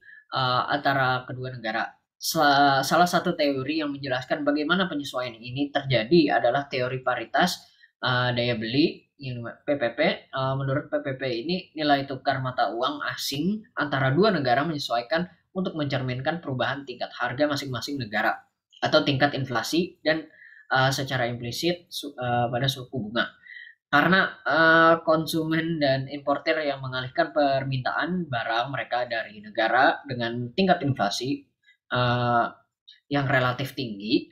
antara kedua negara. Salah satu teori yang menjelaskan bagaimana penyesuaian ini terjadi adalah teori paritas daya beli PPP. Menurut PPP ini nilai tukar mata uang asing antara dua negara menyesuaikan untuk mencerminkan perubahan tingkat harga masing-masing negara atau tingkat inflasi dan secara implisit pada suku bunga. Karena konsumen dan importer yang mengalihkan permintaan barang mereka dari negara dengan tingkat inflasi yang relatif tinggi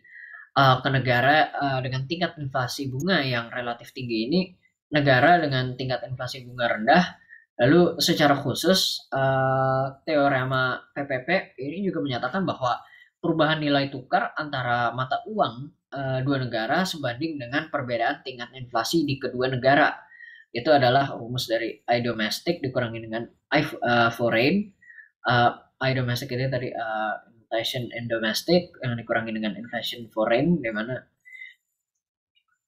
ke negara dengan tingkat inflasi bunga yang relatif tinggi ini, negara dengan tingkat inflasi bunga rendah. Lalu secara khusus teorema PPP ini juga menyatakan bahwa perubahan nilai tukar antara mata uang dua negara sebanding dengan perbedaan tingkat inflasi di kedua negara. Itu adalah rumus dari I domestic dikurangi dengan I foreign. I domestic itu tadi inflation in domestic yang dikurangi dengan inflation foreign, di mana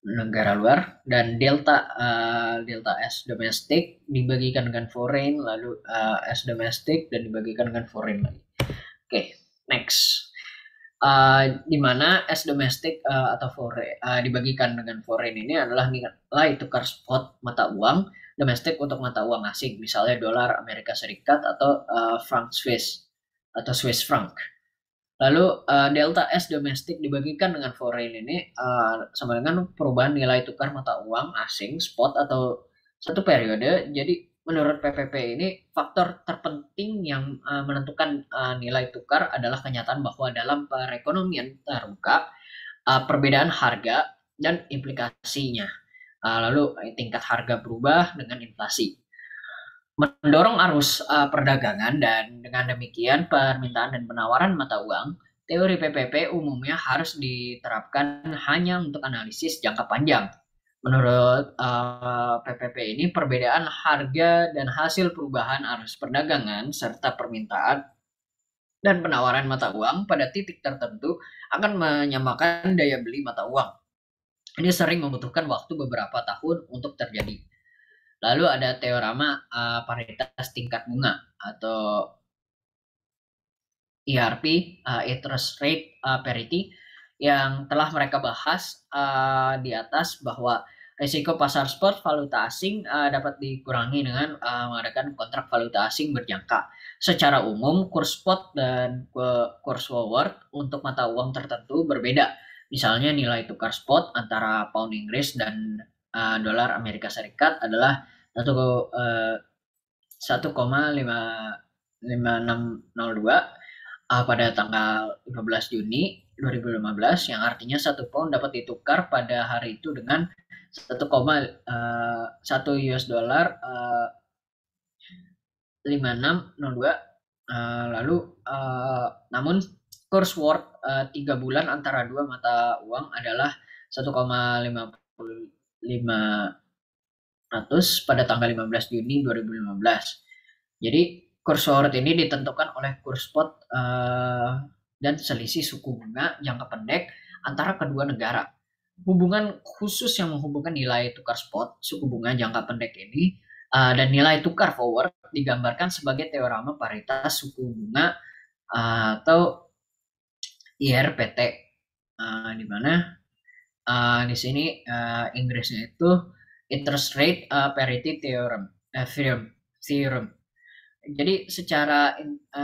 negara luar, dan delta S domestic dibagikan dengan foreign, lalu S domestic dan dibagikan dengan foreign lagi. Oke, next. Di mana S domestic atau foreign dibagikan dengan foreign ini adalah nilai tukar spot mata uang domestik untuk mata uang asing, misalnya dolar Amerika Serikat atau franc Swiss atau Swiss franc. Lalu delta S domestik dibagikan dengan foreign ini sama dengan perubahan nilai tukar mata uang asing spot atau satu periode. Jadi menurut PPP ini faktor terpenting yang menentukan nilai tukar adalah kenyataan bahwa dalam perekonomian terbuka perbedaan harga dan implikasinya. Lalu tingkat harga berubah dengan inflasi, mendorong arus perdagangan, dan dengan demikian permintaan dan penawaran mata uang. Teori PPP umumnya harus diterapkan hanya untuk analisis jangka panjang. Menurut PPP ini perbedaan harga dan hasil perubahan arus perdagangan serta permintaan dan penawaran mata uang pada titik tertentu akan menyamakan daya beli mata uang. Ini sering membutuhkan waktu beberapa tahun untuk terjadi. Lalu ada teorema paritas tingkat bunga atau IRP, interest rate parity, yang telah mereka bahas di atas, bahwa risiko pasar spot valuta asing dapat dikurangi dengan mengadakan kontrak valuta asing berjangka. Secara umum, kurs spot dan kurs forward untuk mata uang tertentu berbeda. Misalnya nilai tukar spot antara pound Inggris dan dolar Amerika Serikat adalah 1,5602 pada tanggal 15 Juni 2015, yang artinya 1 pound dapat ditukar pada hari itu dengan 1,1 US dollar 5602. Lalu namun Kurs forward 3 bulan antara dua mata uang adalah 1,55 pada tanggal 15 Juni 2015. Jadi kurs forward ini ditentukan oleh kurs spot dan selisih suku bunga jangka pendek antara kedua negara. Hubungan khusus yang menghubungkan nilai tukar spot suku bunga jangka pendek ini dan nilai tukar forward digambarkan sebagai teorema paritas suku bunga atau IRPT, di mana di sini Inggrisnya itu interest rate parity theorem. Jadi secara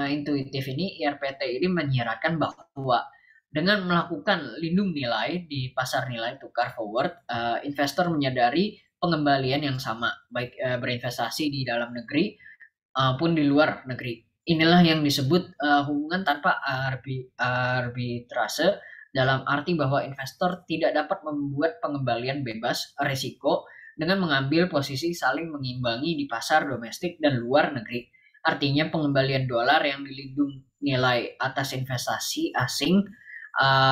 intuitif ini IRPT ini menyiratkan bahwa dengan melakukan lindung nilai di pasar nilai tukar forward, investor menyadari pengembalian yang sama, baik berinvestasi di dalam negeri maupun di luar negeri. Inilah yang disebut hubungan tanpa arbitrase, dalam arti bahwa investor tidak dapat membuat pengembalian bebas risiko dengan mengambil posisi saling mengimbangi di pasar domestik dan luar negeri. Artinya pengembalian dolar yang dilindung nilai atas investasi asing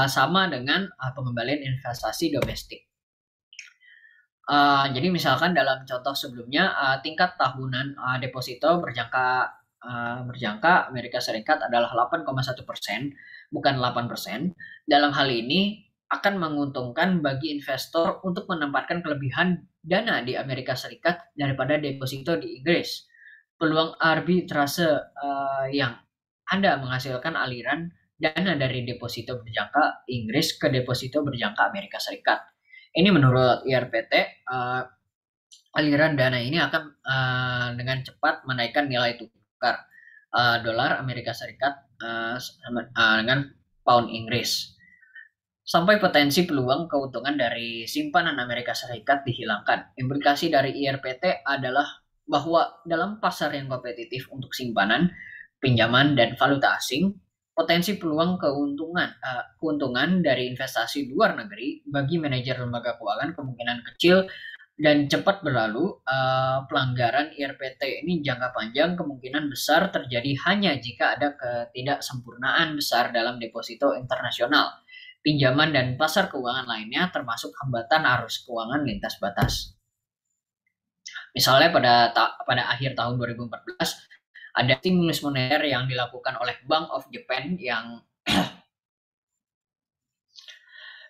sama dengan pengembalian investasi domestik. Jadi misalkan dalam contoh sebelumnya tingkat tahunan deposito berjangka Amerika Serikat adalah 8,1%, bukan 8%. Dalam hal ini akan menguntungkan bagi investor untuk menempatkan kelebihan dana di Amerika Serikat daripada deposito di Inggris. Peluang arbitrase yang Anda menghasilkan aliran dana dari deposito berjangka Inggris ke deposito berjangka Amerika Serikat. Ini menurut IRPT, aliran dana ini akan dengan cepat menaikkan nilai tukar dolar Amerika Serikat dengan pound Inggris, sampai potensi peluang keuntungan dari simpanan Amerika Serikat dihilangkan. Implikasi dari IRPT adalah bahwa dalam pasar yang kompetitif untuk simpanan, pinjaman, dan valuta asing, potensi peluang keuntungan dari investasi luar negeri bagi manajer lembaga keuangan kemungkinan kecil dan cepat berlalu. Pelanggaran IRPT ini jangka panjang kemungkinan besar terjadi hanya jika ada ketidaksempurnaan besar dalam deposito internasional, pinjaman, dan pasar keuangan lainnya, termasuk hambatan arus keuangan lintas batas. Misalnya pada akhir tahun 2014 ada stimulus moneter yang dilakukan oleh Bank of Japan yang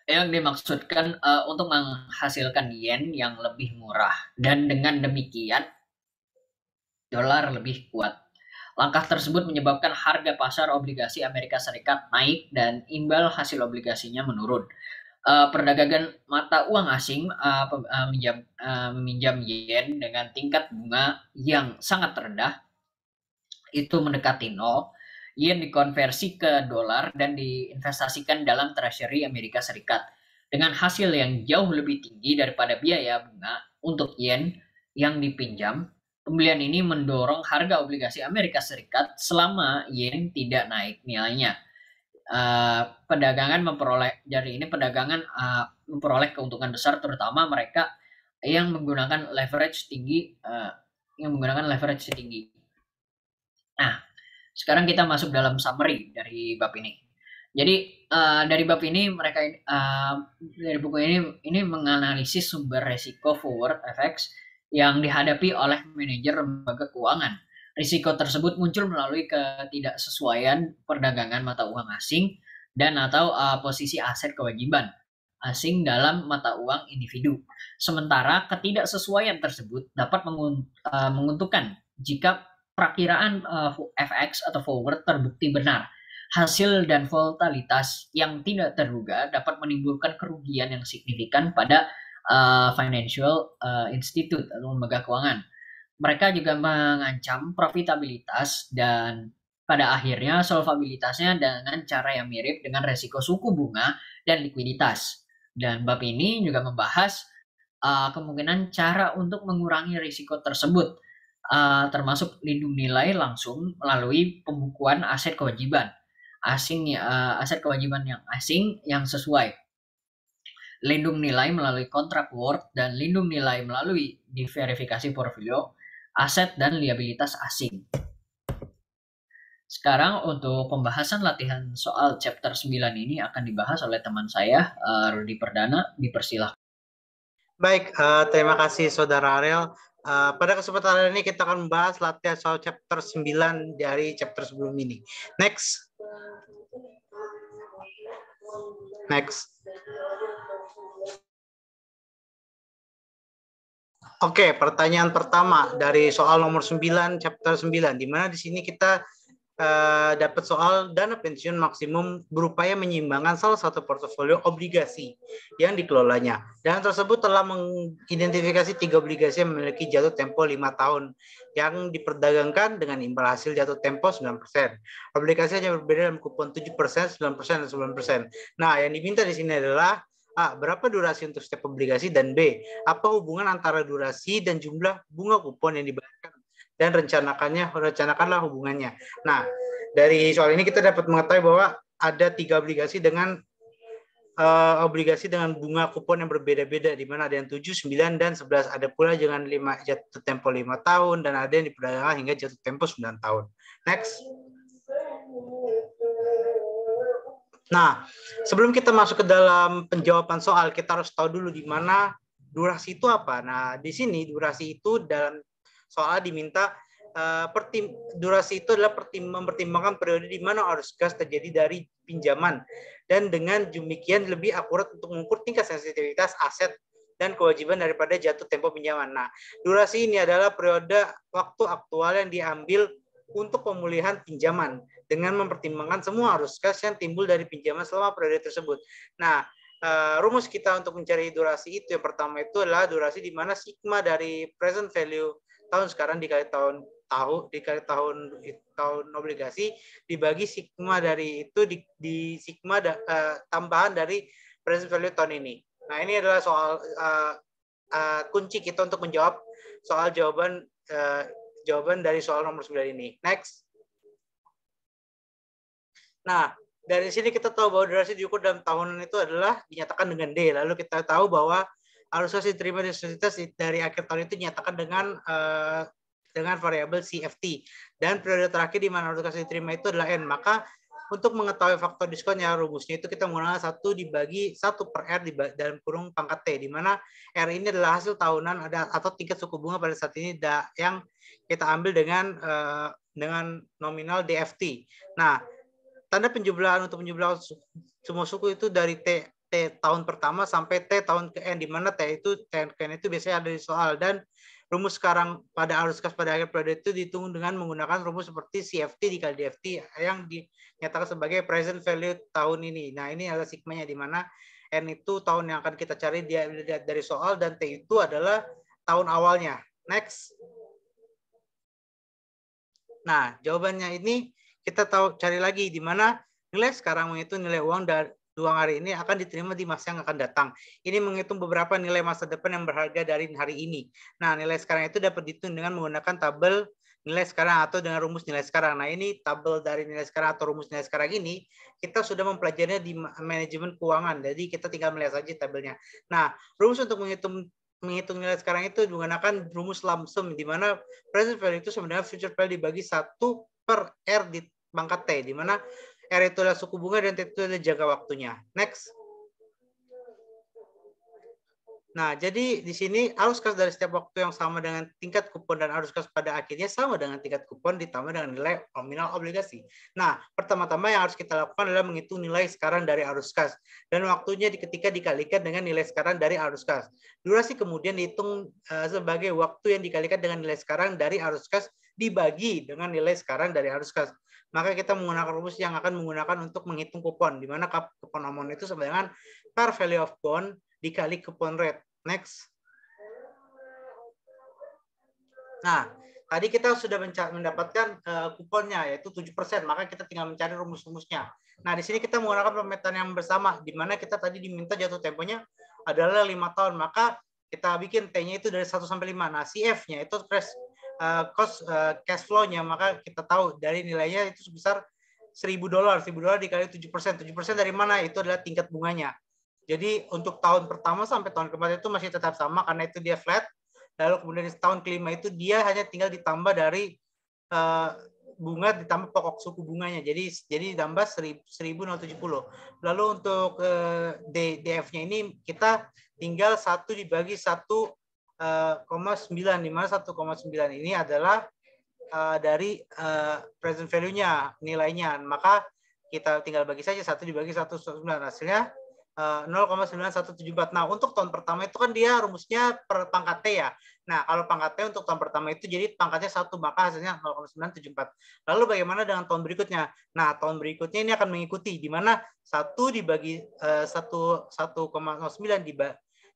dimaksudkan untuk menghasilkan yen yang lebih murah, dan dengan demikian dolar lebih kuat. Langkah tersebut menyebabkan harga pasar obligasi Amerika Serikat naik dan imbal hasil obligasinya menurun. Perdagangan mata uang asing meminjam yen dengan tingkat bunga yang sangat rendah, itu mendekati nol. Yen dikonversi ke dolar dan diinvestasikan dalam treasury Amerika Serikat dengan hasil yang jauh lebih tinggi daripada biaya bunga untuk yen yang dipinjam. Pembelian ini mendorong harga obligasi Amerika Serikat selama yen tidak naik nilainya. Perdagangan memperoleh keuntungan besar, terutama mereka yang menggunakan leverage tinggi. Nah, sekarang kita masuk dalam summary dari bab ini. Jadi dari bab ini dari buku ini menganalisis sumber resiko forward FX yang dihadapi oleh manajer lembaga keuangan. Risiko tersebut muncul melalui ketidaksesuaian perdagangan mata uang asing dan atau posisi aset kewajiban asing dalam mata uang individu. Sementara ketidaksesuaian tersebut dapat menguntungkan jika perakiraan FX atau forward terbukti benar. Hasil dan volatilitas yang tidak terduga dapat menimbulkan kerugian yang signifikan pada financial institute atau lembaga keuangan. Mereka juga mengancam profitabilitas dan pada akhirnya solvabilitasnya dengan cara yang mirip dengan resiko suku bunga dan likuiditas. Dan bab ini juga membahas kemungkinan cara untuk mengurangi risiko tersebut, termasuk lindung nilai langsung melalui pembukuan aset kewajiban asing, aset kewajiban yang asing yang sesuai, lindung nilai melalui kontrak forward, dan lindung nilai melalui diverifikasi portfolio aset dan liabilitas asing. Sekarang untuk pembahasan latihan soal chapter 9 ini akan dibahas oleh teman saya, Rudi Perdana. Dipersilahkan. Baik, terima kasih Saudara Ariel. Pada kesempatan ini kita akan membahas latihan soal chapter 9 dari chapter sebelum ini. Next. Oke, pertanyaan pertama dari soal nomor 9, chapter 9, di mana di sini kita dapat soal dana pensiun maksimum berupaya menyeimbangkan salah satu portofolio obligasi yang dikelolanya. Dana tersebut telah mengidentifikasi 3 obligasi yang memiliki jatuh tempo 5 tahun yang diperdagangkan dengan imbal hasil jatuh tempo 9%. Obligasi hanya berbeda dalam kupon 7%, 9%, dan 9%. Nah, yang diminta di sini adalah A. Berapa durasi untuk setiap obligasi, dan B. Apa hubungan antara durasi dan jumlah bunga kupon yang dibayarkan, dan rencanakanlah hubungannya. Nah, dari soal ini kita dapat mengetahui bahwa ada 3 obligasi dengan bunga kupon yang berbeda-beda, di mana ada yang 7, 9, dan 11. Ada pula dengan jatuh tempo 5 tahun, dan ada yang diperdagangkan hingga jatuh tempo 9 tahun. Next. Nah, sebelum kita masuk ke dalam penjawaban soal, kita harus tahu dulu di mana durasi itu apa. Nah, di sini durasi itu dalam soal diminta durasi itu adalah mempertimbangkan periode di mana arus kas terjadi dari pinjaman, dan dengan demikian lebih akurat untuk mengukur tingkat sensitivitas aset dan kewajiban daripada jatuh tempo pinjaman. Nah, durasi ini adalah periode waktu aktual yang diambil untuk pemulihan pinjaman dengan mempertimbangkan semua arus kas yang timbul dari pinjaman selama periode tersebut. Nah, rumus kita untuk mencari durasi itu yang pertama itu adalah durasi di mana sigma dari present value tahun sekarang dikali tahun obligasi dibagi sigma dari itu di sigma tambahan dari present value tahun ini. Nah, ini adalah soal kunci kita untuk menjawab soal jawaban dari soal nomor 9 ini. Next. Nah, dari sini kita tahu bahwa durasi diukur dalam tahunan itu adalah dinyatakan dengan D. Lalu kita tahu bahwa arus kas diterima di sensitivitas dari akhir tahun itu dinyatakan dengan variabel CFT, dan periode terakhir di mana arus kas diterima itu adalah N. Maka untuk mengetahui faktor diskonnya, rumusnya itu kita menggunakan 1 dibagi 1 per R dalam kurung pangkat T, di mana R ini adalah hasil tahunan atau tingkat suku bunga pada saat ini yang kita ambil dengan nominal DFT. Nah, tanda penjumlahan untuk penjumlahan semua suku itu dari T tahun pertama sampai T tahun ke N, di mana T ke N itu biasanya ada di soal, dan rumus sekarang pada arus kas pada akhir periode itu dihitung dengan menggunakan rumus seperti CFT dikali DFT yang dinyatakan sebagai present value tahun ini. Nah, ini adalah sigmanya, di mana N itu tahun yang akan kita cari dari soal, dan T itu adalah tahun awalnya. Next. Nah, jawabannya ini kita cari lagi, di mana nilai sekarang itu nilai uang dari uang hari ini akan diterima di masa yang akan datang. Ini menghitung beberapa nilai masa depan yang berharga dari hari ini. Nah, nilai sekarang itu dapat dihitung dengan menggunakan tabel nilai sekarang atau dengan rumus nilai sekarang. Nah, ini tabel dari nilai sekarang atau rumus nilai sekarang ini kita sudah mempelajarinya di manajemen keuangan. Jadi kita tinggal melihat saja tabelnya. Nah, rumus untuk menghitung nilai sekarang itu menggunakan rumus lump sum, di mana present value itu sebenarnya future value dibagi 1 per R di pangkat T, di mana R itu adalah suku bunga dan T itu adalah jangka waktunya. Next. Nah, jadi di sini arus kas dari setiap waktu yang sama dengan tingkat kupon dan arus kas pada akhirnya sama dengan tingkat kupon ditambah dengan nilai nominal obligasi. Nah, pertama-tama yang harus kita lakukan adalah menghitung nilai sekarang dari arus kas, dan waktunya ketika dikalikan dengan nilai sekarang dari arus kas. Durasi kemudian dihitung sebagai waktu yang dikalikan dengan nilai sekarang dari arus kas dibagi dengan nilai sekarang dari arus kas. Maka kita menggunakan rumus yang akan menggunakan untuk menghitung kupon, di mana kupon amount itu sama dengan par value of bond dikali kupon rate. Next. Nah, tadi kita sudah mendapatkan kuponnya, yaitu 7%, maka kita tinggal mencari rumus-rumusnya. Nah, di sini kita menggunakan pemetaan yang bersama, di mana kita tadi diminta jatuh temponya adalah 5 tahun, maka kita bikin T-nya itu dari 1 sampai 5. Nah, CF-nya itu cost cash flow-nya, maka kita tahu dari nilainya itu sebesar $1.000. $1.000 dikali 7%. 7% dari mana? Itu adalah tingkat bunganya. Jadi untuk tahun pertama sampai tahun keempat itu masih tetap sama karena itu dia flat. Lalu kemudian di tahun kelima itu dia hanya tinggal ditambah dari bunga ditambah pokok suku bunganya. Jadi ditambah 1.070. Lalu untuk DF-nya ini kita tinggal 1 dibagi 1,9, di mana 1,9 ini adalah dari present value-nya, nilainya. Maka kita tinggal bagi saja 1 dibagi 1,9, hasilnya 0,9174. Nah, untuk tahun pertama itu kan dia rumusnya per pangkat T ya. Nah, kalau pangkat T untuk tahun pertama itu jadi pangkatnya 1, maka hasilnya 0,974. Lalu bagaimana dengan tahun berikutnya? Nah, tahun berikutnya ini akan mengikuti, di mana 1 dibagi 1,09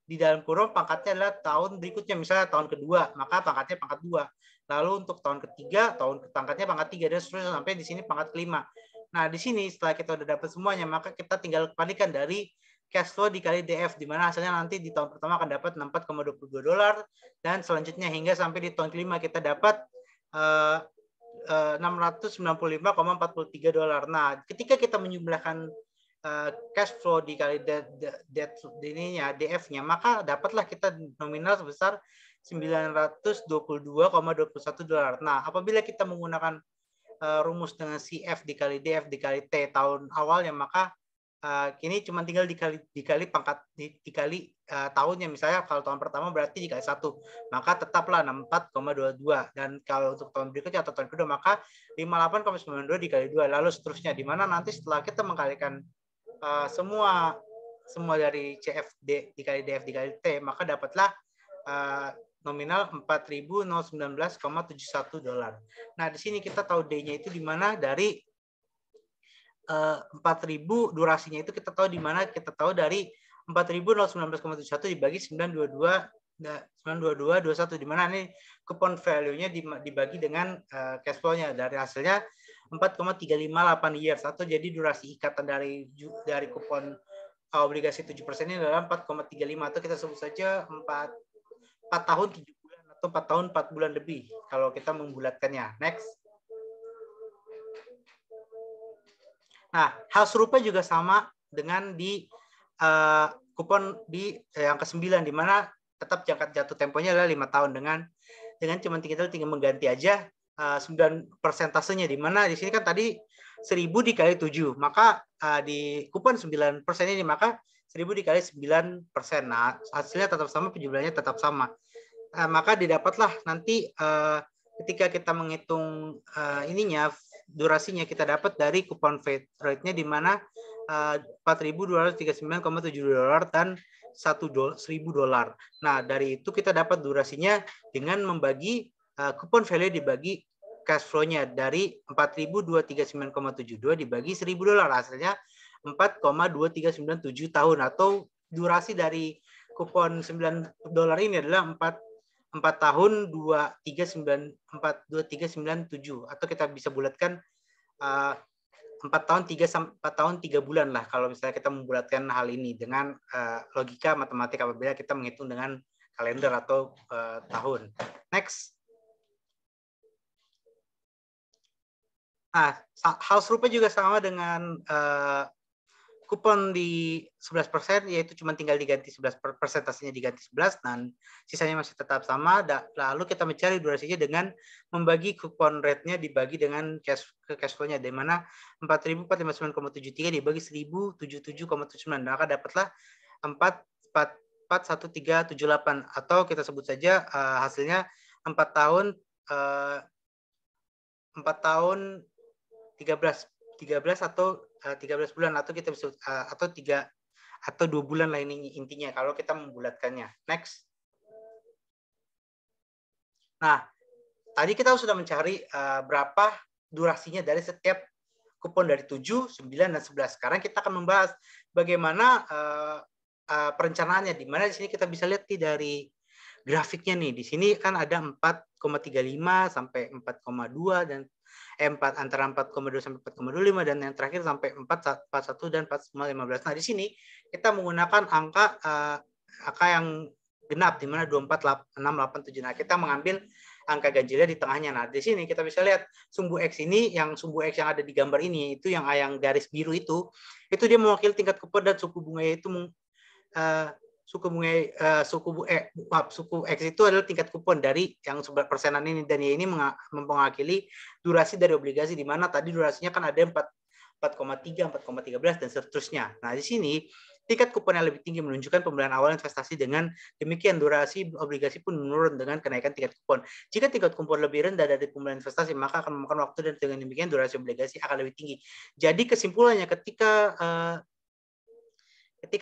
di dalam kurung pangkatnya adalah tahun berikutnya, misalnya tahun kedua, maka pangkatnya pangkat 2. Lalu untuk tahun ketiga, pangkatnya pangkat 3, dan seterusnya sampai di sini pangkat kelima. Nah, di sini setelah kita udah dapat semuanya, maka kita tinggal kembalikan dari cash flow dikali DF, di mana hasilnya nanti di tahun pertama akan dapat $64,22, dan selanjutnya hingga sampai di tahun kelima kita dapat $695,43. Nah, ketika kita menjumlahkan cash flow dikali DF-nya, maka dapatlah kita nominal sebesar $922,21. Nah, apabila kita menggunakan rumus dengan CF dikali DF dikali T tahun awalnya, maka kini cuma tinggal dikali pangkat dikali tahunnya. Misalnya kalau tahun pertama berarti dikali 1, maka tetaplah 64,22, dan kalau untuk tahun berikutnya atau tahun kedua maka 58,92 dikali 2, lalu seterusnya, di mana nanti setelah kita mengkalikan semua dari CFD dikali DF dikali T, maka dapatlah nominal $4.019,71. Nah, di sini kita tahu D-nya itu di mana dari 4.000, durasinya itu kita tahu di mana, kita tahu dari 4.019,71 dibagi 922,21, di mana ini coupon value-nya dibagi dengan cash flow-nya, dari hasilnya 4,358 years, atau jadi durasi ikatan dari kupon obligasi 7% ini adalah 4,35, atau kita sebut saja 4 tahun 7 bulan atau 4 tahun 4 bulan lebih kalau kita membulatkannya. Next. Nah, hal serupa juga sama dengan di kupon di yang ke-9, di mana tetap jangka jatuh temponya adalah 5 tahun dengan cuma tinggal mengganti aja 9 persentasenya, di mana di sini kan tadi 1.000 dikali 7, maka di kupon 9% ini maka 1.000 dikali 9%. Nah, hasilnya tetap sama, penjumlahannya tetap sama. Maka didapatlah nanti ketika kita menghitung durasinya, kita dapat dari coupon rate-nya di mana $4.239,7 dan $1.000. Nah, dari itu kita dapat durasinya dengan membagi coupon value dibagi cash flow-nya, dari 4.239,72 dibagi $1.000, hasilnya 4,2397 tahun, atau durasi dari kupon $9 ini adalah 4 tahun 2397, atau kita bisa bulatkan 4 tahun 3 bulan lah kalau misalnya kita membulatkan hal ini dengan logika matematik apabila kita menghitung dengan kalender atau tahun. Next. Nah, hal serupa juga sama dengan kupon di 11%, yaitu cuma tinggal diganti 11, persentasenya diganti 11 dan sisanya masih tetap sama. Lalu kita mencari durasinya dengan membagi kupon rate-nya dibagi dengan cash flow-nya, di mana 4.459,73 dibagi 1.077,79, maka dapatlah 41378, atau kita sebut saja hasilnya 4 tahun 13 atau 13 bulan, atau kita bisa atau 2 bulan lah ini intinya kalau kita membulatkannya. Next. Nah, tadi kita sudah mencari berapa durasinya dari setiap kupon dari 7, 9, dan 11. Sekarang kita akan membahas bagaimana perencanaannya, di mana di sini kita bisa lihat dari grafiknya nih. Di sini kan ada 4,35 sampai 4,2 dan antara 4,2 sampai 4,25, dan yang terakhir sampai 4,41 dan 4,15. Nah, di sini kita menggunakan angka yang genap, di mana 24, 6, 8, 7. Nah, kita mengambil angka ganjilnya di tengahnya. Nah, di sini kita bisa lihat sumbu X ini, sumbu X yang ada di gambar ini, itu yang garis biru itu dia mewakili tingkat kupon dan suku bunga, yaitu suku X itu adalah tingkat kupon dari yang 11% ini, dan ini mewakili durasi dari obligasi, di mana tadi durasinya kan ada 4,3, 4,13 dan seterusnya. Nah, di sini tingkat kupon yang lebih tinggi menunjukkan pembelian awal investasi, dengan demikian durasi obligasi pun menurun dengan kenaikan tingkat kupon. Jika tingkat kupon lebih rendah dari pembelian investasi, maka akan memakan waktu, dan dengan demikian durasi obligasi akan lebih tinggi. Jadi kesimpulannya, ketika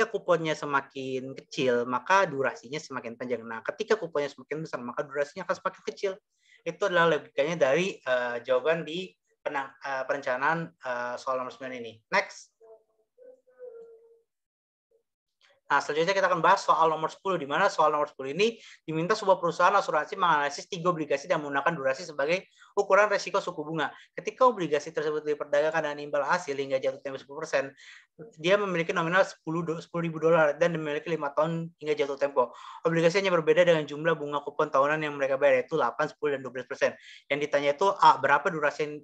kuponnya semakin kecil, maka durasinya semakin panjang. Nah, ketika kuponnya semakin besar, maka durasinya akan semakin kecil. Itu adalah logikanya dari jawaban di perencanaan soal nomor 9 ini. Next. Nah, selanjutnya kita akan bahas soal nomor 10, di mana soal nomor 10 ini diminta sebuah perusahaan asuransi menganalisis 3 obligasi dan menggunakan durasi sebagai ukuran resiko suku bunga. Ketika obligasi tersebut diperdagangkan dengan imbal hasil hingga jatuh tempo 10%, dia memiliki nominal $10.000 dan memiliki 5 tahun hingga jatuh tempo. Obligasi hanya berbeda dengan jumlah bunga kupon tahunan yang mereka bayar, yaitu 8, 10, dan 12%. Yang ditanya itu A, berapa durasi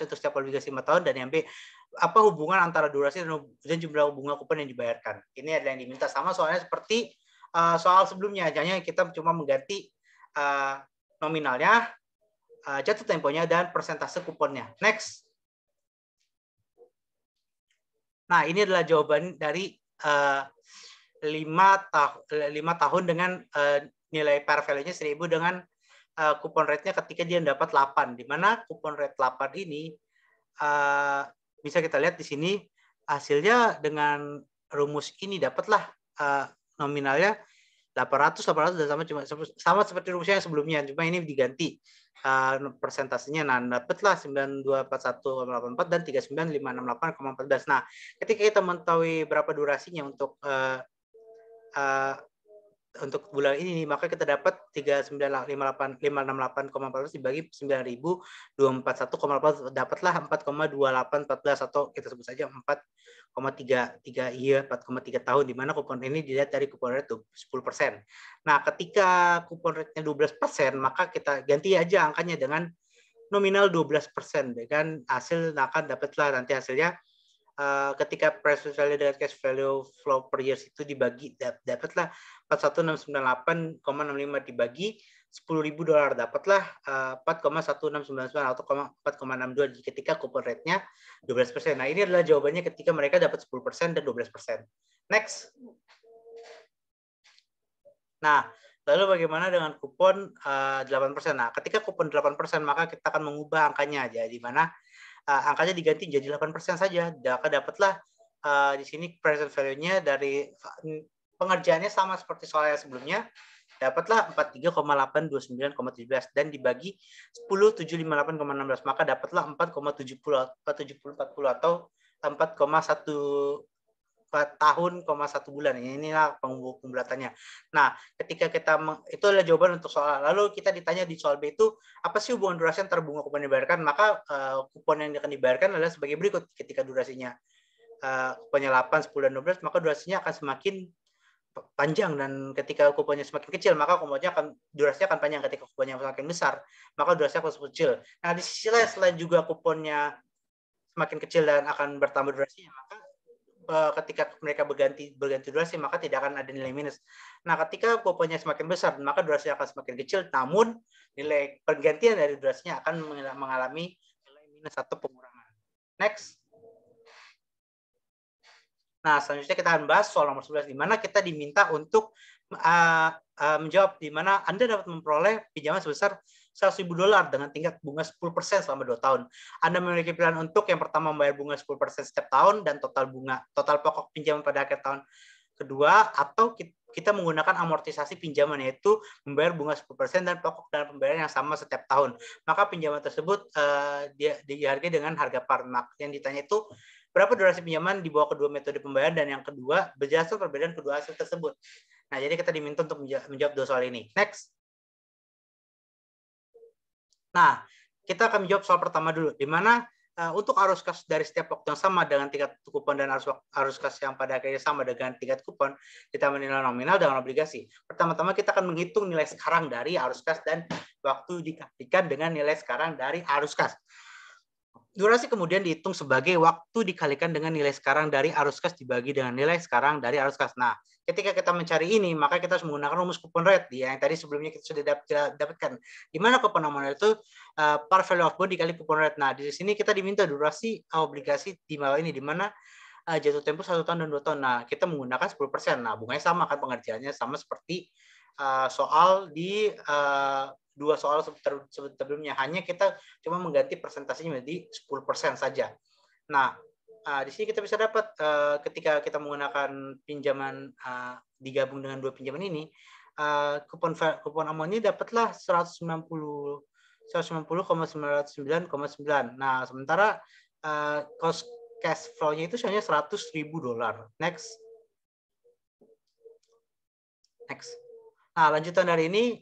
untuk setiap obligasi 5 tahun, dan yang B, apa hubungan antara durasi dan jumlah bunga kupon yang dibayarkan. Ini adalah yang diminta, sama soalnya seperti soal sebelumnya, hanya kita cuma mengganti nominalnya, jatuh temponya, dan persentase kuponnya. Next. Nah, ini adalah jawaban dari 5 tahun dengan nilai par value-nya 1000 dengan kupon rate-nya ketika dia dapat 8, di mana kupon rate 8 ini bisa kita lihat di sini hasilnya dengan rumus ini dapatlah nominalnya 800 dan sama seperti rumusnya yang sebelumnya, cuma ini diganti persentasenya. Nah, dapatlah 9241,84 dan 39568,14. Nah, ketika kita mengetahui berapa durasinya untuk bulan ini, maka kita dapat 39568,14 dibagi 9.241,14, dapatlah 4,2814, atau kita sebut saja 4,3 tahun, di mana kupon ini dilihat dari kupon rate 10%. Nah, ketika kupon rate-nya 12%, maka kita ganti aja angkanya dengan nominal 12%, dengan hasil akan dapatlah nanti hasilnya ketika present value dengan cash value flow per years itu dibagi, dapatlah 41698,65 dibagi $10.000, dapatlah 4,1699 atau 4,62 ketika kupon rate-nya 12%. Nah, ini adalah jawabannya ketika mereka dapat 10% dan 12%. Next. Nah, lalu bagaimana dengan kupon 8%? Nah, ketika kupon 8%, maka kita akan mengubah angkanya aja, di mana angkanya diganti jadi 8% saja. Dapatlah di sini present value-nya dari pengerjaannya sama seperti soal yang sebelumnya. Dapatlah 43,829,17 dan dibagi 10,758,16, maka dapatlah 4,70 atau 4,1 tahun, 1 bulan. Inilah pembulatannya. Nah, ketika itu adalah jawaban untuk soal. Lalu kita ditanya di soal B itu, apa sih hubungan durasi antara bunga kupon yang dibayarkan? Maka kupon yang akan dibayarkan adalah sebagai berikut. Ketika durasinya kuponnya 8, 10, dan 12, maka durasinya akan semakin panjang, dan ketika kuponnya semakin kecil, maka durasinya akan panjang. Ketika kuponnya semakin besar, maka durasinya akan semakin kecil. Nah, di sisi lain, selain juga kuponnya semakin kecil dan akan bertambah durasinya, maka ketika mereka berganti durasi, maka tidak akan ada nilai minus. Nah, ketika kuponnya semakin besar, maka durasinya akan semakin kecil, namun nilai pergantian dari durasinya akan mengalami nilai minus atau pengurangan. Next. Nah, selanjutnya kita akan bahas soal nomor 11, di mana kita diminta untuk menjawab di mana Anda dapat memperoleh pinjaman sebesar $100.000 dengan tingkat bunga 10% selama 2 tahun. Anda memiliki pilihan untuk yang pertama membayar bunga 10% setiap tahun dan total pokok pinjaman pada akhir tahun kedua, atau kita menggunakan amortisasi pinjaman, yaitu membayar bunga 10% dan pokok dan pembayaran yang sama setiap tahun. Maka pinjaman tersebut dihargai dengan harga par. Yang ditanya itu berapa durasi pinjaman di bawah kedua metode pembayaran, dan yang kedua berdasarkan perbedaan kedua hasil tersebut. Nah, jadi kita diminta untuk menjawab 2 soal ini. Next. Nah, kita akan menjawab soal pertama dulu, di mana untuk arus kas dari setiap waktu yang sama dengan tingkat kupon dan arus kas yang pada akhirnya sama dengan tingkat kupon, kita menilai nominal dengan obligasi. Pertama-tama kita akan menghitung nilai sekarang dari arus kas dan waktu dikalikan dengan nilai sekarang dari arus kas. Durasi kemudian dihitung sebagai waktu dikalikan dengan nilai sekarang dari arus kas dibagi dengan nilai sekarang dari arus kas. Nah, ketika kita mencari ini, maka kita harus menggunakan rumus coupon rate yang tadi sebelumnya kita sudah dapatkan. Di mana coupon nominal itu par value of bond dikali coupon rate. Nah, di sini kita diminta durasi obligasi di bawah ini, di mana jatuh tempo 1 tahun dan 2 tahun. Nah, kita menggunakan 10%. Nah, bunganya sama kan, pengerjaannya sama seperti soal di dua soal sebelumnya, hanya kita cuma mengganti persentasenya menjadi 10% saja. Nah, di sini kita bisa dapat ketika kita menggunakan pinjaman digabung dengan dua pinjaman ini, kupon amonnya dapatlah 190,909,9. Nah, sementara cost cash flow-nya itu hanya $100.000. Next. Nah, lanjutan dari ini,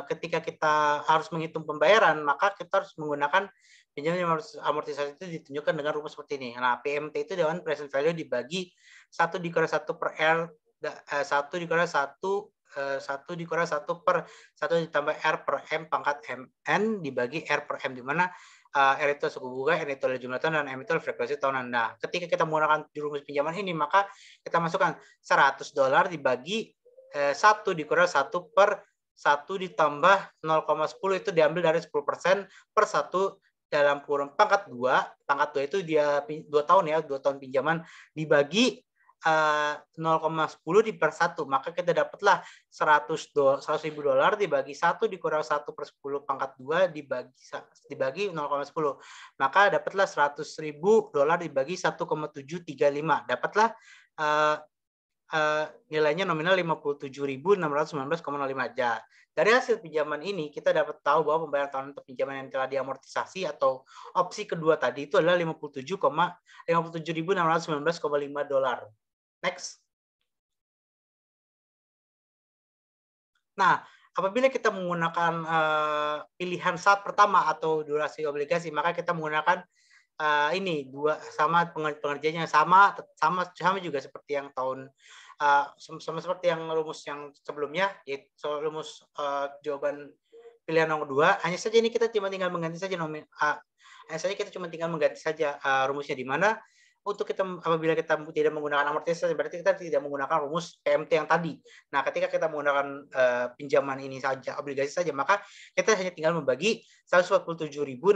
ketika kita harus menghitung pembayaran, maka kita harus menggunakan pinjaman amortisasi itu ditunjukkan dengan rumus seperti ini. Nah, PMT itu Dewan Present Value dibagi 1 dikurang 1 per R, 1 dikurang 1 dikurang 1 per 1 ditambah R per M pangkat MN dibagi R per M, di mana R itu suku bunga, N itu adalah jumlah tahun, dan M itu adalah frekuensi tahunan. Nah, ketika kita menggunakan rumus pinjaman ini, maka kita masukkan $100 dibagi 1 dikurang 1 per 1 ditambah 0,10 itu diambil dari 10% per 1 dalam kurung pangkat 2. Pangkat 2 itu dia 2 tahun ya, 2 tahun pinjaman dibagi 0,10 per 1. Maka kita dapatlah $100.000 dibagi 1 dikurang 1 per 10 pangkat 2 dibagi 0,10. Maka dapatlah $100.000 dibagi 1,735. Dapatlah nilainya nominal 57.619,05 aja. Dari hasil pinjaman ini kita dapat tahu bahwa pembayaran tahunan untuk pinjaman yang telah diamortisasi atau opsi kedua tadi itu adalah 57.619,5 dolar. Next. Nah, apabila kita menggunakan pilihan saat pertama atau durasi obligasi, maka kita menggunakan ini dua sama pengerjaannya sama juga seperti yang sama seperti yang rumus yang sebelumnya, yaitu rumus jawaban pilihan nomor 2. Hanya saja ini kita cuma tinggal mengganti saja rumusnya, di mana untuk kita apabila kita tidak menggunakan amortisasi berarti kita tidak menggunakan rumus PMT yang tadi. Nah, ketika kita menggunakan pinjaman ini saja, obligasi saja, maka kita hanya tinggal membagi 147.619,5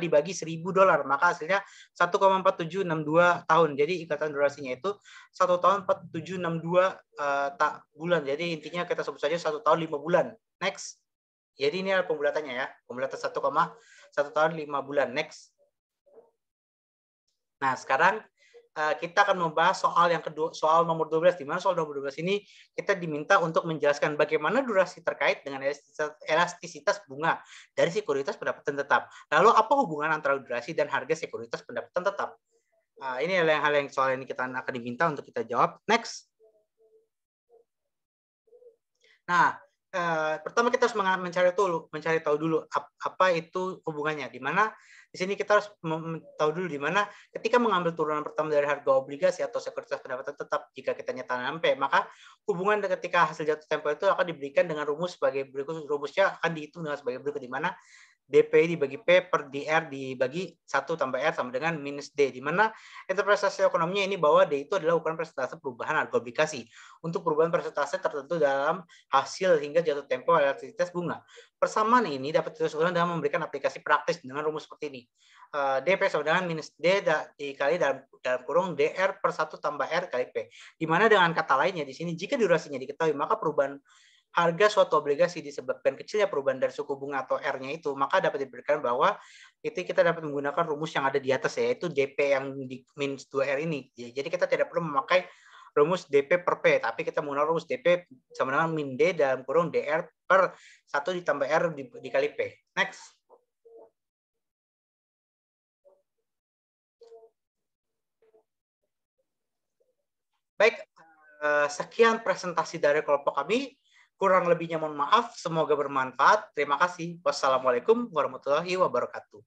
dibagi $1.000, maka hasilnya 1,4762 tahun. Jadi ikatan durasinya itu 1 tahun 4762 bulan. Jadi intinya kita sebut saja 1 tahun 5 bulan. Next. Jadi ini adalah pembulatannya ya. Pembulatan 1 tahun 5 bulan. Next. Nah, sekarang kita akan membahas soal yang kedua, soal nomor 12, di mana soal nomor 12 ini kita diminta untuk menjelaskan bagaimana durasi terkait dengan elastisitas bunga dari sekuritas pendapatan tetap. Lalu apa hubungan antara durasi dan harga sekuritas pendapatan tetap? Ini adalah hal yang soal ini kita akan diminta untuk kita jawab. Next. Nah, pertama kita harus mencari tahu dulu apa itu hubungannya, di mana di sini kita harus tahu dulu di mana ketika mengambil turunan pertama dari harga obligasi atau sekuritas pendapatan tetap, jika kita nyatakan MP, maka hubungan ketika hasil jatuh tempo itu akan diberikan dengan rumus sebagai berikut. Rumusnya akan dihitung dengan sebagai berikut, di mana DP dibagi P per DR dibagi 1 tambah R sama dengan minus D, di mana interpretasi ekonominya ini bahwa D itu adalah ukuran persentase perubahan harga obligasi untuk perubahan persentase tertentu dalam hasil hingga jatuh tempo elastisitas bunga. Persamaan ini dapat ditulis ulang dengan memberikan aplikasi praktis dengan rumus seperti ini. DP sama dengan minus D dikali dalam kurung DR per 1 tambah R kali P. Di mana dengan kata lainnya di sini, jika durasinya diketahui, maka perubahan harga suatu obligasi disebabkan kecilnya perubahan dari suku bunga atau R-nya itu, maka dapat diberikan bahwa itu kita dapat menggunakan rumus yang ada di atas, yaitu DP yang di minus 2R ini. Jadi kita tidak perlu memakai rumus DP per P, tapi kita menggunakan rumus DP sama dengan min D dalam kurung DR per 1 ditambah R dikali P. Next. Baik, sekian presentasi dari kelompok kami. Kurang lebihnya mohon maaf, semoga bermanfaat. Terima kasih. Wassalamualaikum warahmatullahi wabarakatuh.